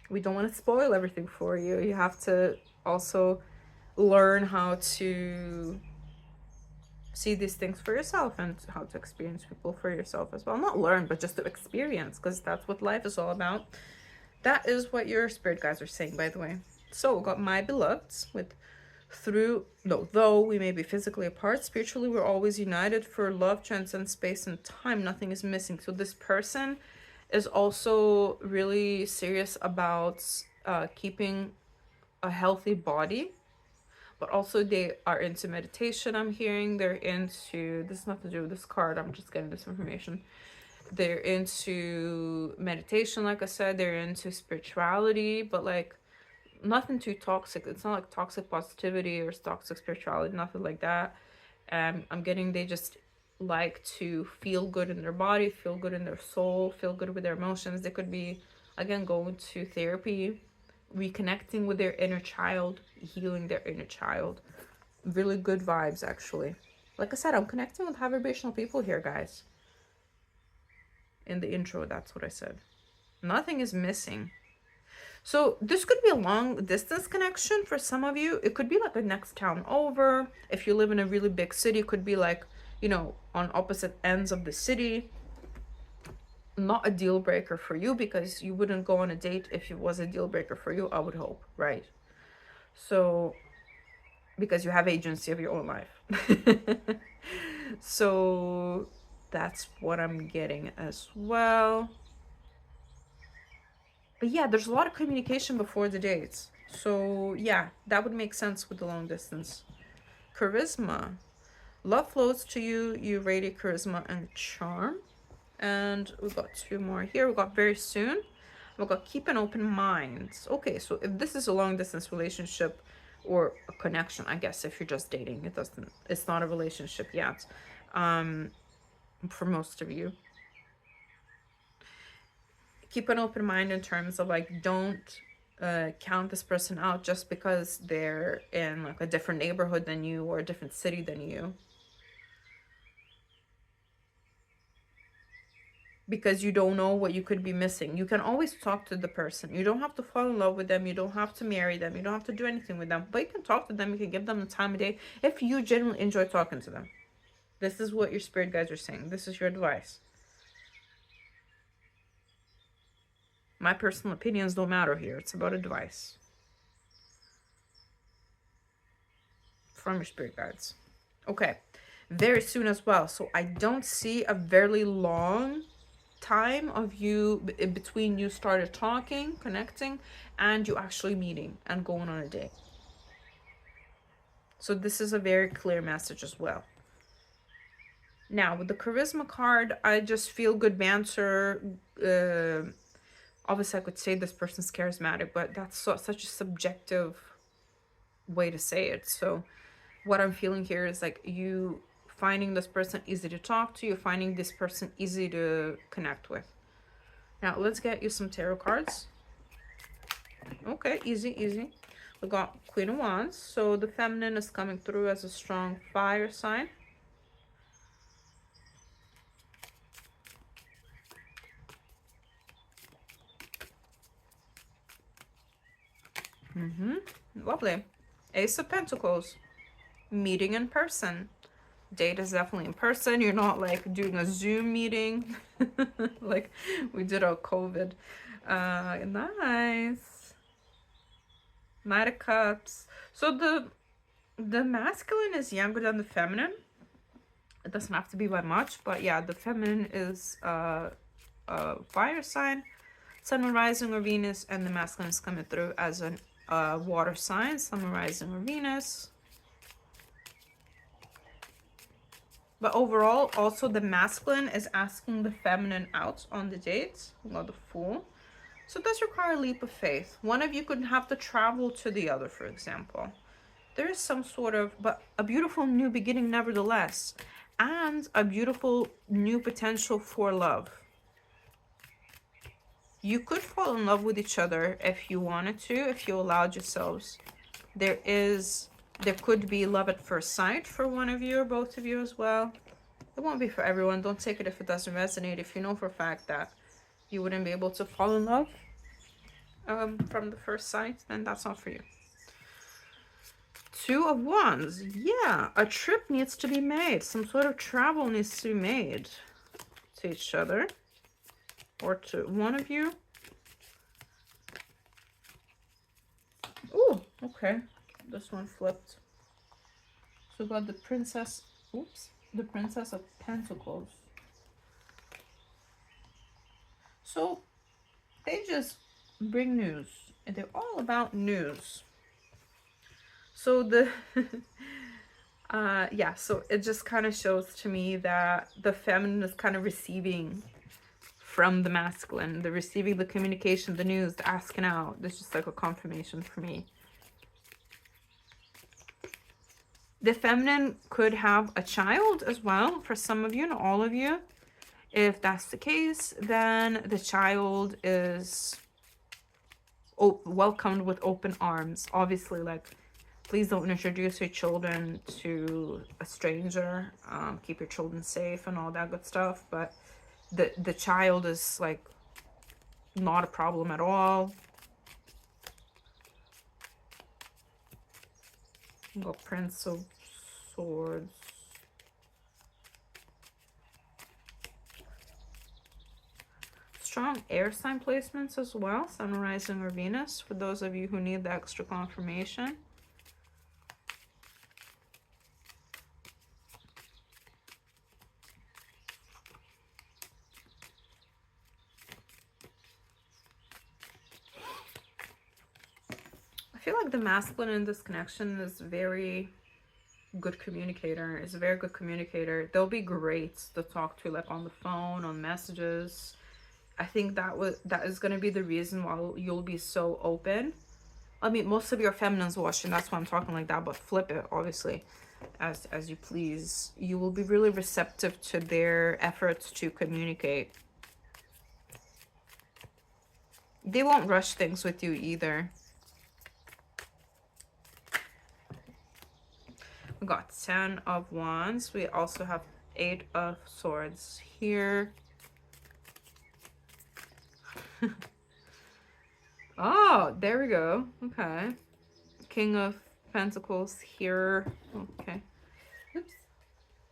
We don't want to spoil everything for you. You have to also learn how to see these things for yourself and how to experience people for yourself as well. Not learn, but just to experience, because that's what life is all about. That is what your spirit guides are saying, by the way. So we got my beloveds with though we may be physically apart, spiritually we're always united, for love transcends space and time, nothing is missing. So this person is also really serious about keeping a healthy body, but also they are into meditation. I'm hearing they're into, this is nothing to do with this card, I'm just getting this information. They're into meditation, like I said, they're into spirituality, but like nothing too toxic. It's not like toxic positivity or toxic spirituality, nothing like that. I'm getting they just like to feel good in their body, feel good in their soul, feel good with their emotions. They could be, again, going to therapy, reconnecting with their inner child, healing their inner child. Really good vibes, actually. Like I said, I'm connecting with high vibrational people here, guys. In the intro, that's what I said. Nothing is missing. So this could be a long distance connection for some of you. It could be like a next town over. If you live in a really big city, it could be like, you know, on opposite ends of the city. Not a deal breaker for you, because you wouldn't go on a date if it was a deal breaker for you, I would hope, right? So, because you have agency of your own life. So that's what I'm getting as well. But yeah, there's a lot of communication before the dates. So yeah, that would make sense with the long distance. Charisma. Love flows to you. You radiate charisma and charm. And we've got two more here. We've got very soon. We've got keep an open mind. Okay, so if this is a long distance relationship or a connection, I guess if you're just dating, it's not a relationship yet. For most of you, keep an open mind in terms of like, don't count this person out just because they're in like a different neighborhood than you or a different city than you, because you don't know what you could be missing. You can always talk to the person. You don't have to fall in love with them. You don't have to marry them. You don't have to do anything with them, but you can talk to them. You can give them the time of day if you genuinely enjoy talking to them. This is what your spirit guides are saying. This is your advice. My personal opinions don't matter here. It's about advice from your spirit guides. Okay. Very soon as well. So I don't see a very long time of you between you started talking, connecting, and you actually meeting and going on a date. So this is a very clear message as well. Now with the charisma card, I just feel good banter. Obviously I could say this person's charismatic, but that's such a subjective way to say it. So what I'm feeling here is like you finding this person easy to talk to, you're finding this person easy to connect with. Now let's get you some tarot cards. Okay, easy, easy. We got Queen of Wands. So the feminine is coming through as a strong fire sign. Lovely. Ace of Pentacles. Meeting in person. Date is definitely in person. You're not like doing a Zoom meeting like we did on COVID. Nice. Knight of Cups. So the masculine is younger than the feminine. It doesn't have to be by much, but yeah, the feminine is a fire sign, Sun, Rising, or Venus, and the masculine is coming through as an water sign, Sun, Rising, or Venus. But overall, also the masculine is asking the feminine out on the dates. We got the Fool. So it does require a leap of faith. One of you could have to travel to the other, for example. There is some sort of, but a beautiful new beginning nevertheless. And a beautiful new potential for love. You could fall in love with each other if you wanted to, if you allowed yourselves. There could be love at first sight for one of you or both of you as well. It won't be for everyone. Don't take it if it doesn't resonate. If you know for a fact that you wouldn't be able to fall in love from the first sight, then that's not for you. Two of Wands. Yeah, a trip needs to be made. Some sort of travel needs to be made to each other or to one of you. Oh, okay. This one flipped. So we got the Princess, the Princess of Pentacles. So they just bring news, and they're all about news. So the yeah, so it just kind of shows to me that the feminine is kind of receiving from the masculine. They're receiving the communication, the news, the asking out. There's just like a confirmation for me. The feminine could have a child as well for some of you, not all of you. If that's the case, then the child is welcomed with open arms. Obviously, like, please don't introduce your children to a stranger. Keep your children safe and all that good stuff. But the child is like not a problem at all. We got Prince of Swords. Strong air sign placements as well, Sun, Rising, or Venus, for those of you who need the extra confirmation. I feel like the masculine in this connection is very good communicator, is a very good communicator. They'll be great to talk to, like on the phone, on messages. I think that is going to be the reason why you'll be so open. I mean, most of your feminine's watching, that's why I'm talking like that, but flip it, obviously, as you please. You will be really receptive to their efforts to communicate. They won't rush things with you either. We got 10 of Wands. We also have 8 of Swords here. Oh, there we go. Okay. King of Pentacles here. Okay. Oops.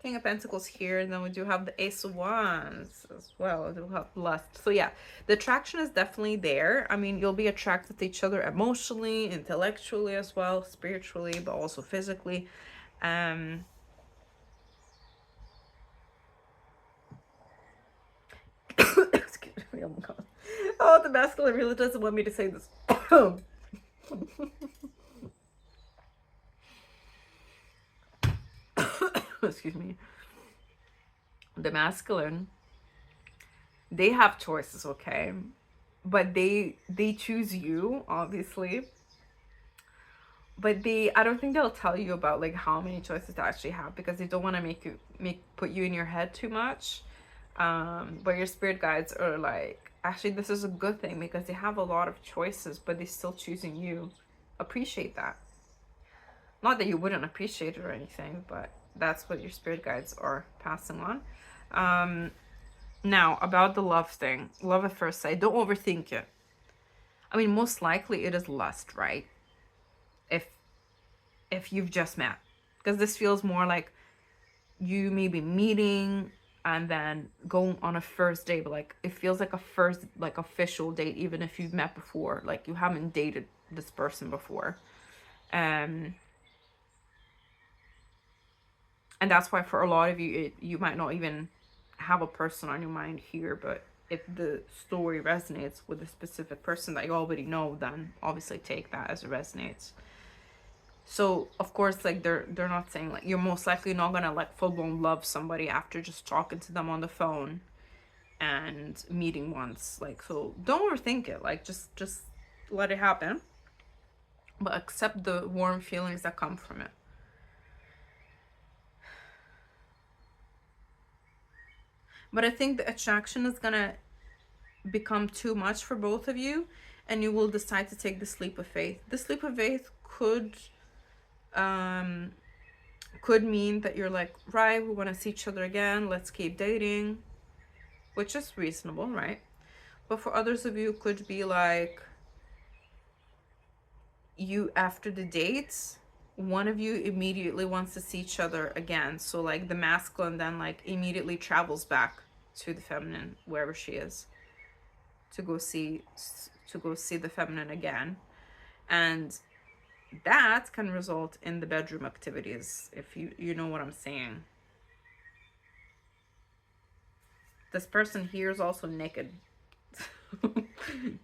King of Pentacles here, and then we do have the Ace of Wands as well. We do have lust. So yeah, the attraction is definitely there. I mean, you'll be attracted to each other emotionally, intellectually as well, spiritually, but also physically. Excuse me, oh my god. Oh, the masculine really doesn't want me to say this. Excuse me. The masculine, they have choices, okay? But they choose you, obviously. But I don't think they'll tell you about like how many choices they actually have, because they don't want to put you in your head too much. But your spirit guides are like, actually this is a good thing, because they have a lot of choices, but they're still choosing you. Appreciate that. Not that you wouldn't appreciate it or anything, but that's what your spirit guides are passing on. Now, about the love thing, love at first sight, don't overthink it. I mean, most likely it is lust, right? If you've just met, because this feels more like you may be meeting and then going on a first date, but like it feels like a first, like official date, even if you've met before, like you haven't dated this person before. And that's why for a lot of you, you might not even have a person on your mind here, but if the story resonates with a specific person that you already know, then obviously take that as it resonates. So of course, like they're not saying like you're most likely not gonna like full-blown love somebody after just talking to them on the phone and meeting once. Like, so don't overthink it. Like just let it happen, but accept the warm feelings that come from it. But I think the attraction is gonna become too much for both of you, and you will decide to take the leap of faith. This leap of faith could mean that you're like, right, we want to see each other again, let's keep dating, which is reasonable, right? But for others of you, could be like, you, after the dates, one of you immediately wants to see each other again. So like the masculine then like immediately travels back to the feminine, wherever she is, to go see the feminine again. And that can result in the bedroom activities, if you know what I'm saying. This person here is also naked.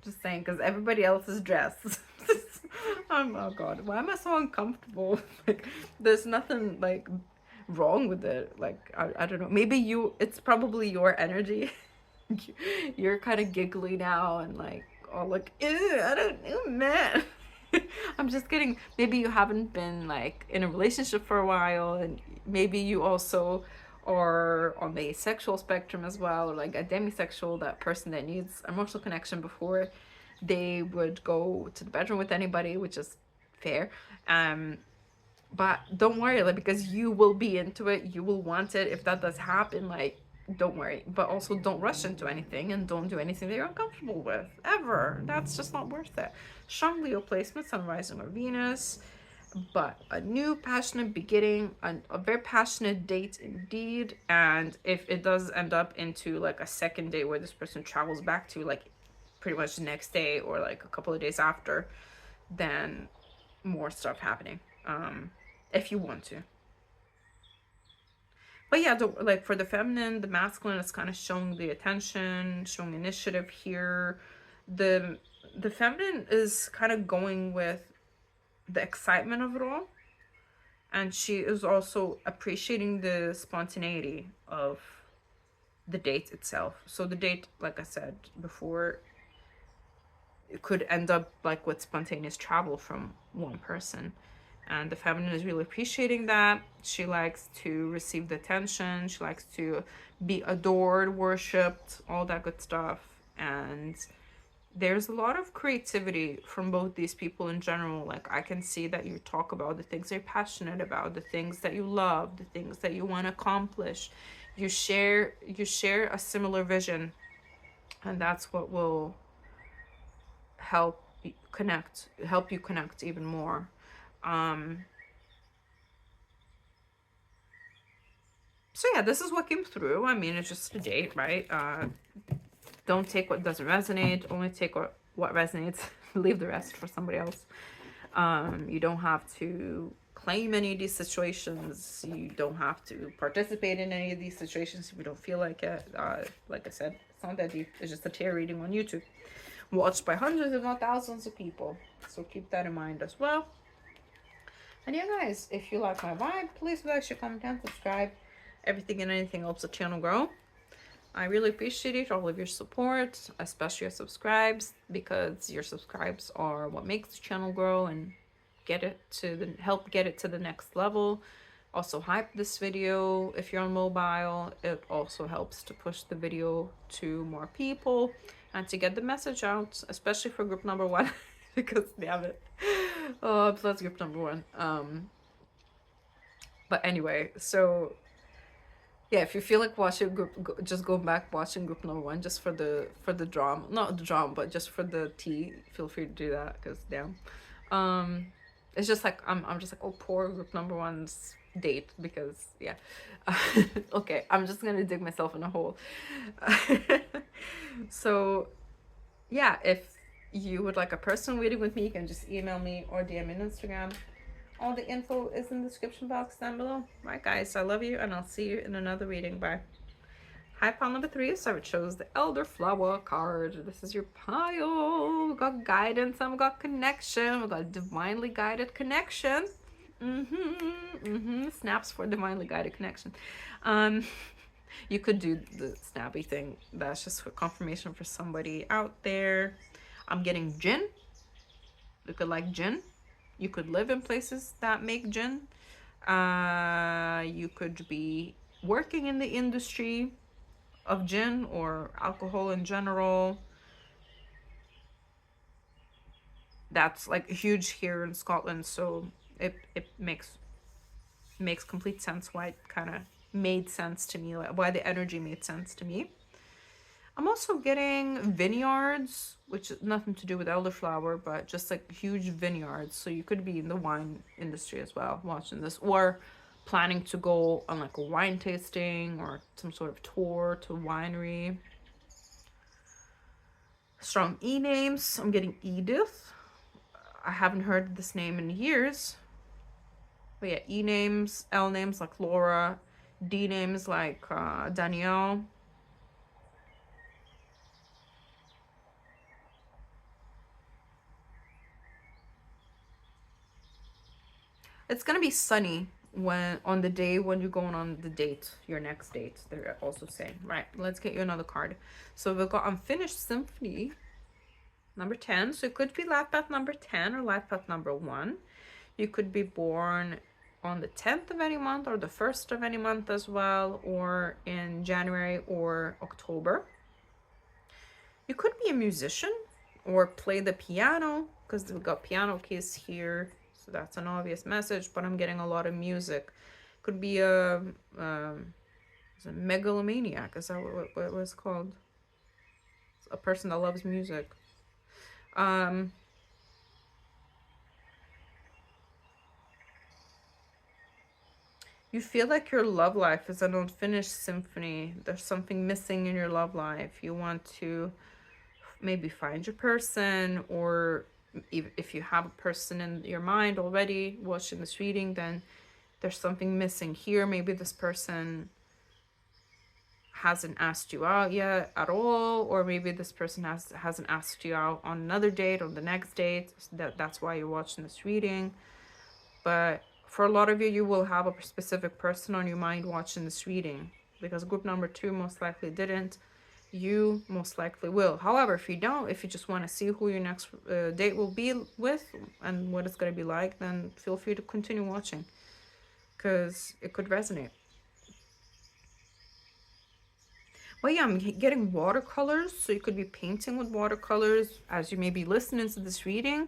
Just saying, because everybody else is dressed. Oh god, why am I so uncomfortable? Like, there's nothing like wrong with it. Like, I don't know, maybe it's probably your energy. You're kind of giggly now and like, oh, like, ew, I don't know, man. I'm just kidding. Maybe you haven't been like in a relationship for a while, and maybe you also are on the asexual spectrum as well, or like a demisexual, that person that needs emotional connection before they would go to the bedroom with anybody, which is fair. But don't worry, like, because you will be into it, you will want it. If that does happen, like, don't worry. But also don't rush into anything, and don't do anything that you're uncomfortable with ever. That's just not worth it. Strong Leo placement, Sun, Rising, or Venus. But a new passionate beginning, a very passionate date indeed. And if it does end up into like a second date where this person travels back to like pretty much the next day or like a couple of days after, then more stuff happening, if you want to. But yeah, like for the feminine, the masculine is kind of showing the attention, showing initiative here. The feminine is kind of going with the excitement of it all, and she is also appreciating the spontaneity of the date itself. So the date, like I said before, it could end up like with spontaneous travel from one person, and the feminine is really appreciating that. She likes to receive the attention, she likes to be adored, worshipped, all that good stuff. And there's a lot of creativity from both these people in general. Like, I can see that you talk about the things you're passionate about, the things that you love, the things that you want to accomplish. You share a similar vision, and that's what will help you connect even more. So yeah, this is what came through. I mean, it's just a date, right? Don't take what doesn't resonate. Only take what resonates. Leave the rest for somebody else. You don't have to claim any of these situations. You don't have to participate in any of these situations if you don't feel like it. Like I said, it's not that deep. It's just a tarot reading on YouTube, watched by hundreds if not thousands of people. So keep that in mind as well. And yeah, guys, if you like my vibe, please like, share, comment, and subscribe. Everything and anything helps the channel grow. I really appreciate it, all of your support, especially your subscribes, because your subscribes are what makes the channel grow and help get it to the next level. Also hype this video if you're on mobile. It also helps to push the video to more people and to get the message out, especially for group number 1 because damn it. Oh, that's group number 1. But anyway, so yeah, if you feel like watching just go back watching group number 1 just for the drama, not the drama, but just for the tea. Feel free to do that, because damn, it's just like I'm just like, oh, poor group number 1's date, because yeah. Okay, I'm just gonna dig myself in a hole. So yeah, if you would like a personal reading with me, you can just email me or DM me on Instagram. All the info is in the description box down below. Right, guys, I love you, and I'll see you in another reading. Bye. Hi, pile number 3. So I chose the Elderflower card. This is your pile. We got guidance and we got connection. We got divinely guided connection. Snaps for divinely guided connection. You could do the snappy thing. That's just for confirmation for somebody out there. I'm getting gin. You could like gin. You could live in places that make gin. You could be working in the industry of gin or alcohol in general. That's like huge here in Scotland, so it makes complete sense why it kind of made sense to me, why the energy made sense to me. I'm also getting vineyards, which is nothing to do with elderflower, but just like huge vineyards. So you could be in the wine industry as well watching this, or planning to go on like a wine tasting or some sort of tour to a winery. Strong E names. I'm getting Edith. I haven't heard this name in years. But yeah, E names, L names like Laura, D names like Danielle. It's gonna be sunny when on the day when you're going on the date, your next date. They're also saying. Right, let's get you another card. So we've got Unfinished Symphony, number 10. So it could be life path number 10 or life path number 1. You could be born on the 10th of any month or the 1st of any month as well, or in January or October. You could be a musician or play the piano, because we've got piano keys here. So that's an obvious message, but I'm getting a lot of music. Could be a megalomaniac. Is that what it was called? A person that loves music. You feel like your love life is an unfinished symphony. There's something missing in your love life. You want to maybe find your person, or if you have a person in your mind already watching this reading, then there's something missing here. Maybe this person hasn't asked you out yet at all, or maybe this person hasn't asked you out on another date, on the next date. That's why you're watching this reading. But for a lot of you, you will have a specific person on your mind watching this reading, because group number 2 most likely didn't. You most likely will. However, if you don't, if you just want to see who your next date will be with and what it's going to be like, then feel free to continue watching, because it could resonate. But yeah, I'm getting watercolors, so you could be painting with watercolors as you may be listening to this reading,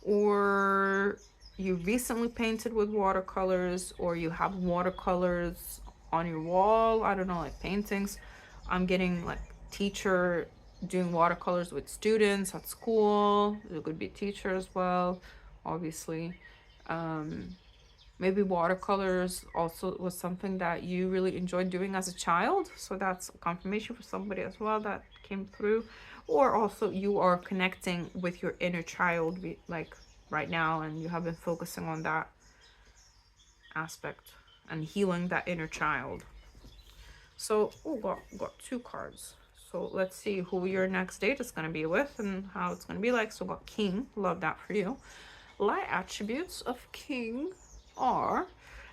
or you recently painted with watercolors, or you have watercolors on your wall. I don't know, like paintings. I'm getting like teacher doing watercolors with students at school. It could be a teacher as well, obviously. Maybe watercolors also was something that you really enjoyed doing as a child. So that's confirmation for somebody as well that came through. Or also you are connecting with your inner child like right now, and you have been focusing on that aspect and healing that inner child. So, oh, got 2 cards. So let's see who your next date is going to be with and how it's going to be like. So got King. Love that for you. Light attributes of King are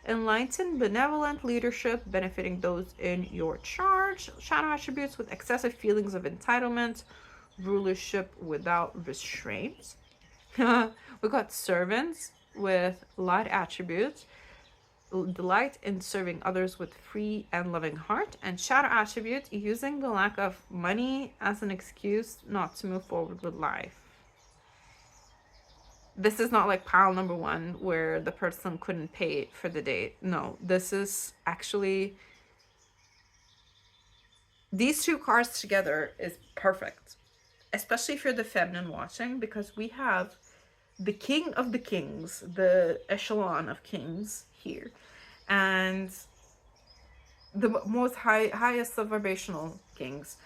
enlightened, benevolent leadership, benefiting those in your charge. Shadow attributes with excessive feelings of entitlement, rulership without restraint. We got servants with light attributes, delight in serving others with free and loving heart, and shadow attribute, using the lack of money as an excuse not to move forward with life. This is not like pile number 1 where the person couldn't pay for the date. No, this is actually, these 2 cards together is perfect, especially if you're the feminine watching, because we have the king of the kings, the echelon of kings here, and the most highest of vibrational kings.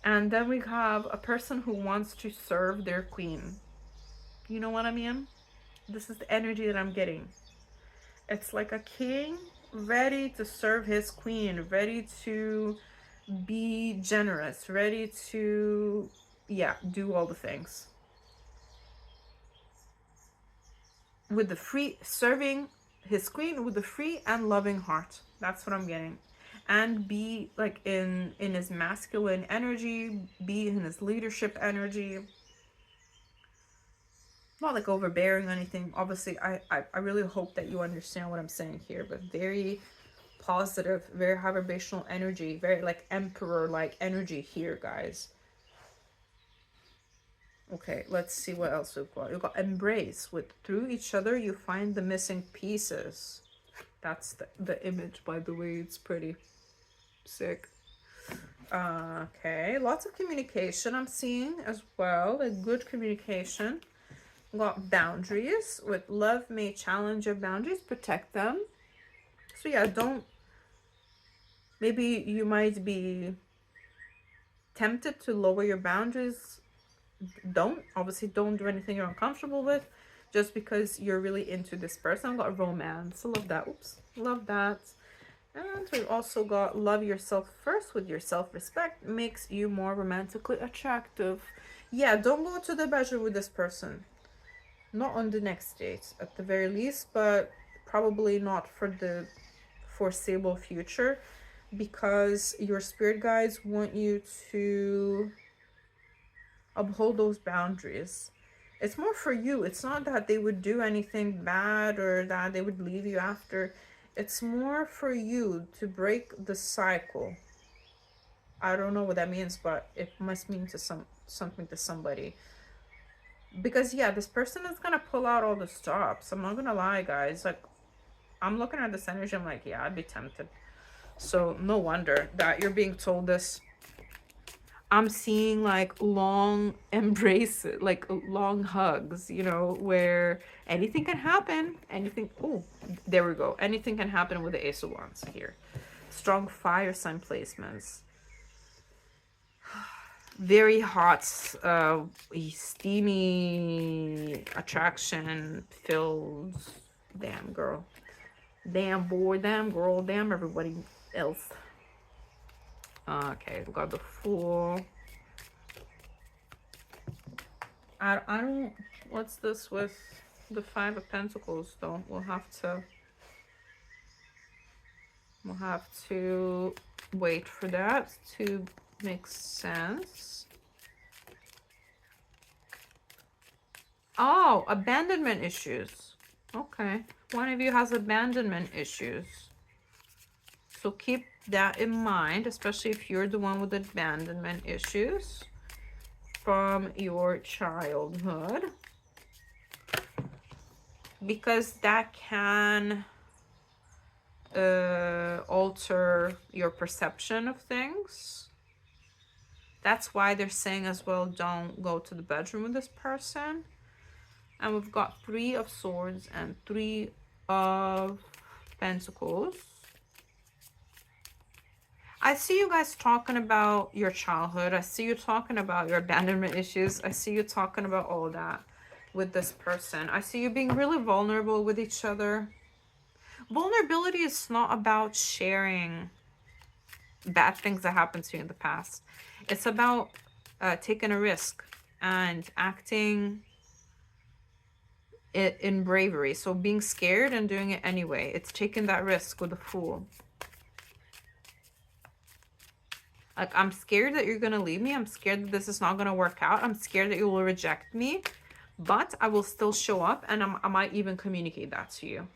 And then we have a person who wants to serve their queen. You know what I mean? This is the energy that I'm getting. It's like a king ready to serve his queen, ready to be generous, ready to, yeah, do all the things. With the free, serving his queen with a free and loving heart. That's what I'm getting. And be like in his masculine energy, be in his leadership energy. Not like overbearing or anything. Obviously, I really hope that you understand what I'm saying here, but very positive, very high vibrational energy, very like emperor like energy here, guys. Okay, let's see what else we've got. We've got embrace, with through each other you find the missing pieces. That's the image, by the way. It's pretty sick. Okay, lots of communication I'm seeing as well, a good communication. We've got boundaries, with love may challenge your boundaries, protect them. So yeah, don't, maybe you might be tempted to lower your boundaries. Obviously don't do anything you're uncomfortable with just because you're really into this person. I've got romance. I love that. Oops, love that. And we've also got love yourself first, with your self-respect makes you more romantically attractive. Yeah, don't go to the bedroom with this person. Not on the next date at the very least, but probably not for the foreseeable future, because your spirit guides want you to uphold those boundaries. It's more for you. It's not that they would do anything bad or that they would leave you after. It's more for you to break the cycle. I don't know what that means, but it must mean to something to somebody. Because yeah, this person is gonna pull out all the stops. I'm not gonna lie, guys. Like, I'm looking at this energy, I'm like, yeah, I'd be tempted. So no wonder that you're being told this. I'm seeing like long embraces, like long hugs, you know, where anything can happen. Anything, oh, there we go. Anything can happen with the Ace of Wands here. Strong fire sign placements. Very hot, steamy attraction filled. Damn girl. Damn boy, damn girl, damn everybody else. Okay, we got the Fool. I don't, what's this with the 5 of Pentacles though? We'll have to wait for that to make sense. Oh, abandonment issues. Okay, one of you has abandonment issues. So keep that in mind, especially if you're the one with abandonment issues from your childhood, because that can alter your perception of things. That's why they're saying as well, don't go to the bedroom with this person. And we've got 3 of Swords and 3 of Pentacles. I see you guys talking about your childhood. I see you talking about your abandonment issues. I see you talking about all that with this person. I see you being really vulnerable with each other. Vulnerability is not about sharing bad things that happened to you in the past. It's about taking a risk and acting in bravery. So being scared and doing it anyway. It's taking that risk with a fool. Like, I'm scared that you're going to leave me. I'm scared that this is not going to work out. I'm scared that you will reject me. But I will still show up, and I might even communicate that to you.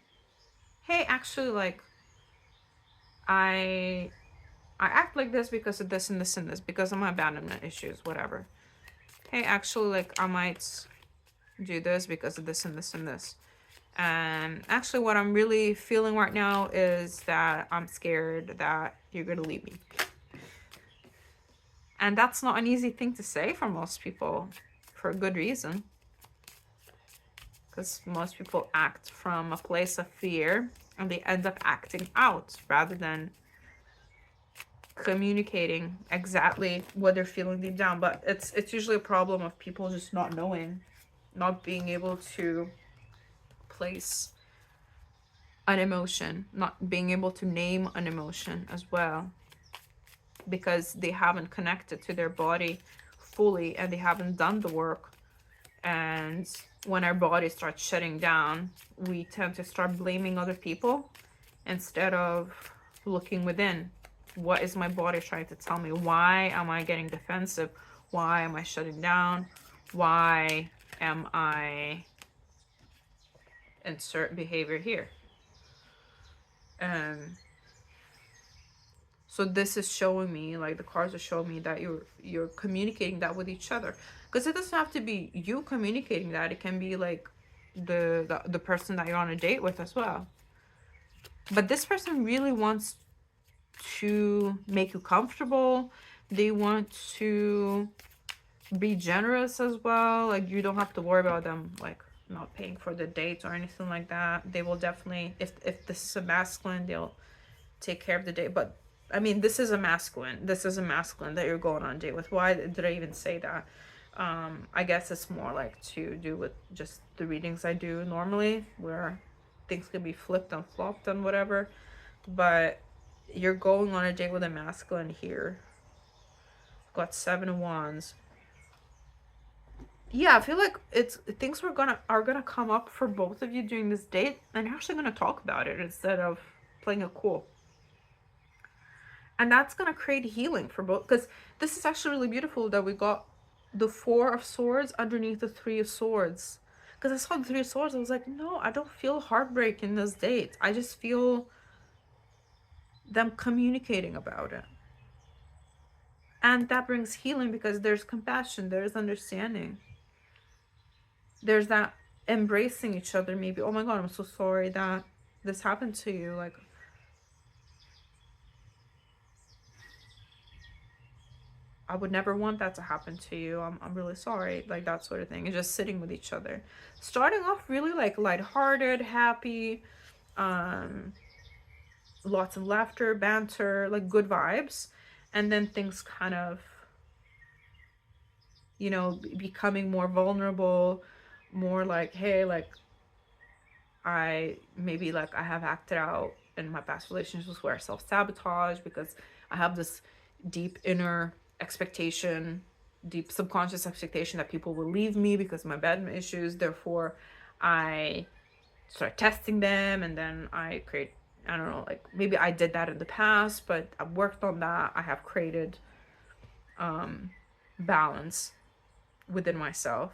Hey, actually, like, I act like this because of this and this and this, because of my abandonment issues, whatever. Hey, actually, like, I might do this because of this and this and this. And actually, what I'm really feeling right now is that I'm scared that you're going to leave me. And that's not an easy thing to say for most people, for a good reason. Because most people act from a place of fear, and they end up acting out rather than communicating exactly what they're feeling deep down. But it's usually a problem of people just not knowing, not being able to place an emotion, not being able to name an emotion as well, because they haven't connected to their body fully and they haven't done the work. And when our body starts shutting down, we tend to start blaming other people instead of looking within. What is my body trying to tell me? Why am I getting defensive? Why am I shutting down? Why am I insert behavior here? So this is showing me, like, the cards are showing me that you're communicating that with each other. Because it doesn't have to be you communicating that. It can be like the person that you're on a date with as well. But this person really wants to make you comfortable. They want to be generous as well. Like, you don't have to worry about them, like, not paying for the dates or anything like that. They will definitely, if this is a masculine, they'll take care of the date. But I mean, this is a masculine that you're going on a date with. Why did I even say that? I guess it's more like to do with just the readings I do normally, where things can be flipped and flopped and whatever. But you're going on a date with a masculine here. Got 7 of Wands. Yeah, I feel like things are gonna come up for both of you during this date, and you're actually gonna talk about it instead of playing it cool. And that's going to create healing for both. Because this is actually really beautiful that we got the 4 of Swords underneath the 3 of Swords. Because I saw the 3 of Swords, I was like, no, I don't feel heartbreak in this date. I just feel them communicating about it. And that brings healing because there's compassion, there's understanding. There's that embracing each other maybe. Oh my God, I'm so sorry that this happened to you. Like, I would never want that to happen to you. I'm really sorry. Like, that sort of thing. And just sitting with each other. Starting off really like lighthearted, happy, lots of laughter, banter, like good vibes. And then things kind of, you know, becoming more vulnerable, more like, hey, like, I have acted out in my past relationships where I self-sabotage because I have this deep inner expectation, deep subconscious expectation that people will leave me because of my abandonment issues. Therefore, I start testing them, and then I create, I don't know, like, maybe I did that in the past, but I've worked on that. I have created balance within myself.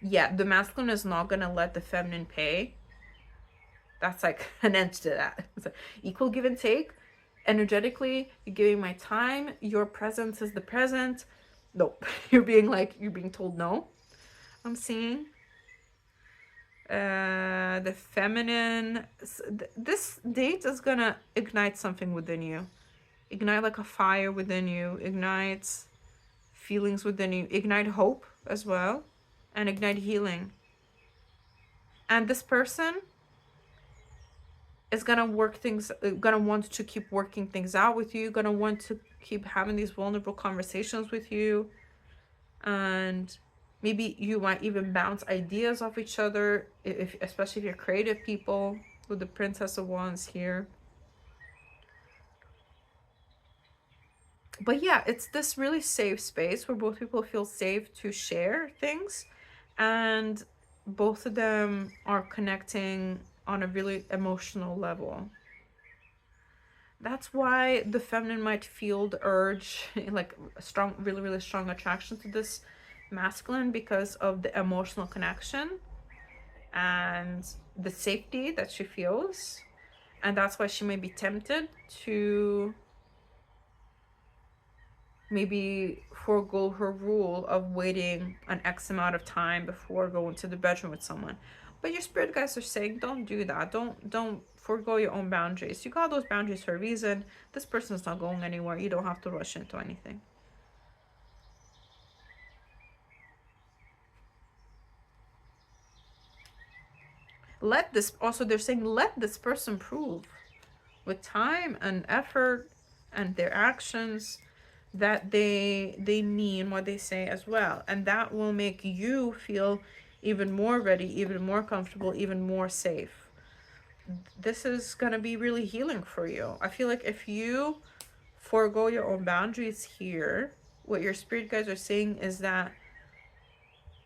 Yeah, the masculine is not gonna let the feminine pay. That's like an end to that. It's like equal give and take. Energetically, you're giving my time. Your presence is the present. Nope. You're being told no. I'm seeing. The feminine. This date is gonna ignite something within you. Ignite like a fire within you. Ignite feelings within you, ignite hope as well, and ignite healing. And this person is gonna want to keep working things out with you, gonna want to keep having these vulnerable conversations with you, and maybe you might even bounce ideas off each other, especially if you're creative people, with the Princess of Wands here. But yeah, it's this really safe space where both people feel safe to share things, and both of them are connecting on a really emotional level. That's why the feminine might feel the urge, like a strong, really strong attraction to this masculine, because of the emotional connection and the safety that she feels. And that's why she may be tempted to maybe forego her rule of waiting an X amount of time before going to the bedroom with someone. But your spirit guides are saying, don't do that. Don't forego your own boundaries. You got those boundaries for a reason. This person's not going anywhere. You don't have to rush into anything. They're saying, let this person prove with time and effort and their actions that they mean what they say as well. And that will make you feel even more ready, even more comfortable, even more safe. This is going to be really healing for you. I feel like if you forego your own boundaries here, what your spirit guides are saying is that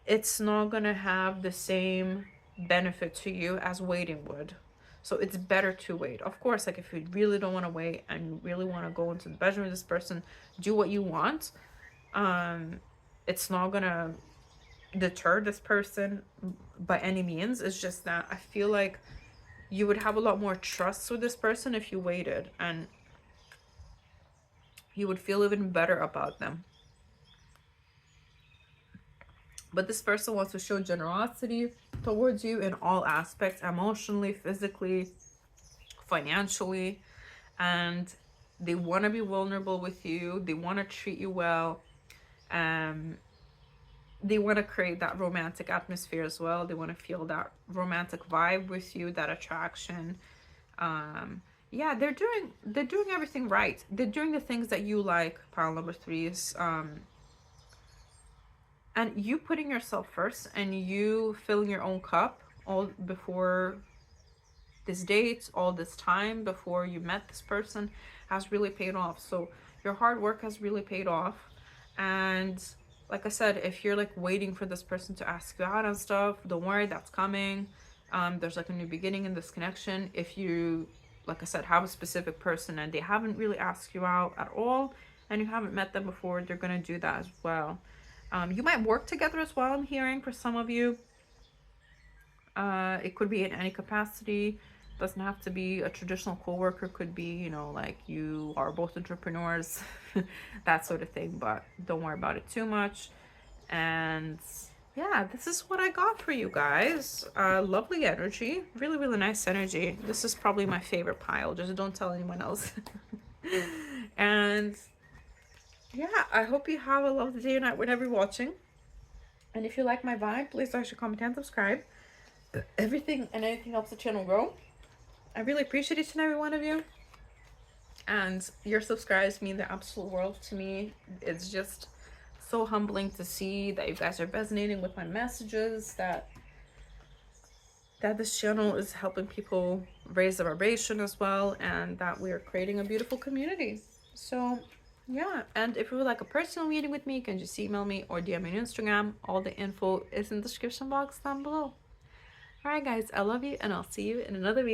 it's not going to have the same benefit to you as waiting would. So it's better to wait. Of course, like if you really don't want to wait and you really want to go into the bedroom with this person, do what you want. It's not going to deter this person by any means. It's just that I feel like you would have a lot more trust with this person if you waited, and you would feel even better about them. But this person wants to show generosity towards you in all aspects, emotionally, physically, financially, and they want to be vulnerable with you. They want to treat you well. They want to create that romantic atmosphere as well. They want to feel that romantic vibe with you, that attraction. Yeah, they're doing everything right. They're doing the things that you like, pile number threes. And you putting yourself first and you filling your own cup all before this date, all this time before you met this person, has really paid off. So your hard work has really paid off. And like I said, if you're like waiting for this person to ask you out and stuff, don't worry, that's coming. There's like a new beginning in this connection. If you, like I said, have a specific person and they haven't really asked you out at all, and you haven't met them before, they're gonna do that as well. You might work together as well, I'm hearing, for some of you. It could be in any capacity. Doesn't have to be a traditional co-worker. Could be, you know, like you are both entrepreneurs, that sort of thing. But don't worry about it too much. And yeah, this is what I got for you guys. Lovely energy. Really nice energy. This is probably my favorite pile. Just don't tell anyone else. And yeah, I hope you have a lovely day or night whenever you're watching. And if you like my vibe, please like, share, comment, and subscribe. Everything and anything helps the channel grow. I really appreciate each and every one of you. And your subscribes mean the absolute world to me. It's just so humbling to see that you guys are resonating with my messages, that this channel is helping people raise the vibration as well, and that we are creating a beautiful community. So yeah, and if you would like a personal meeting with me, you can just email me or DM me on Instagram. All the info is in the description box down below. Alright guys, I love you, and I'll see you in another video.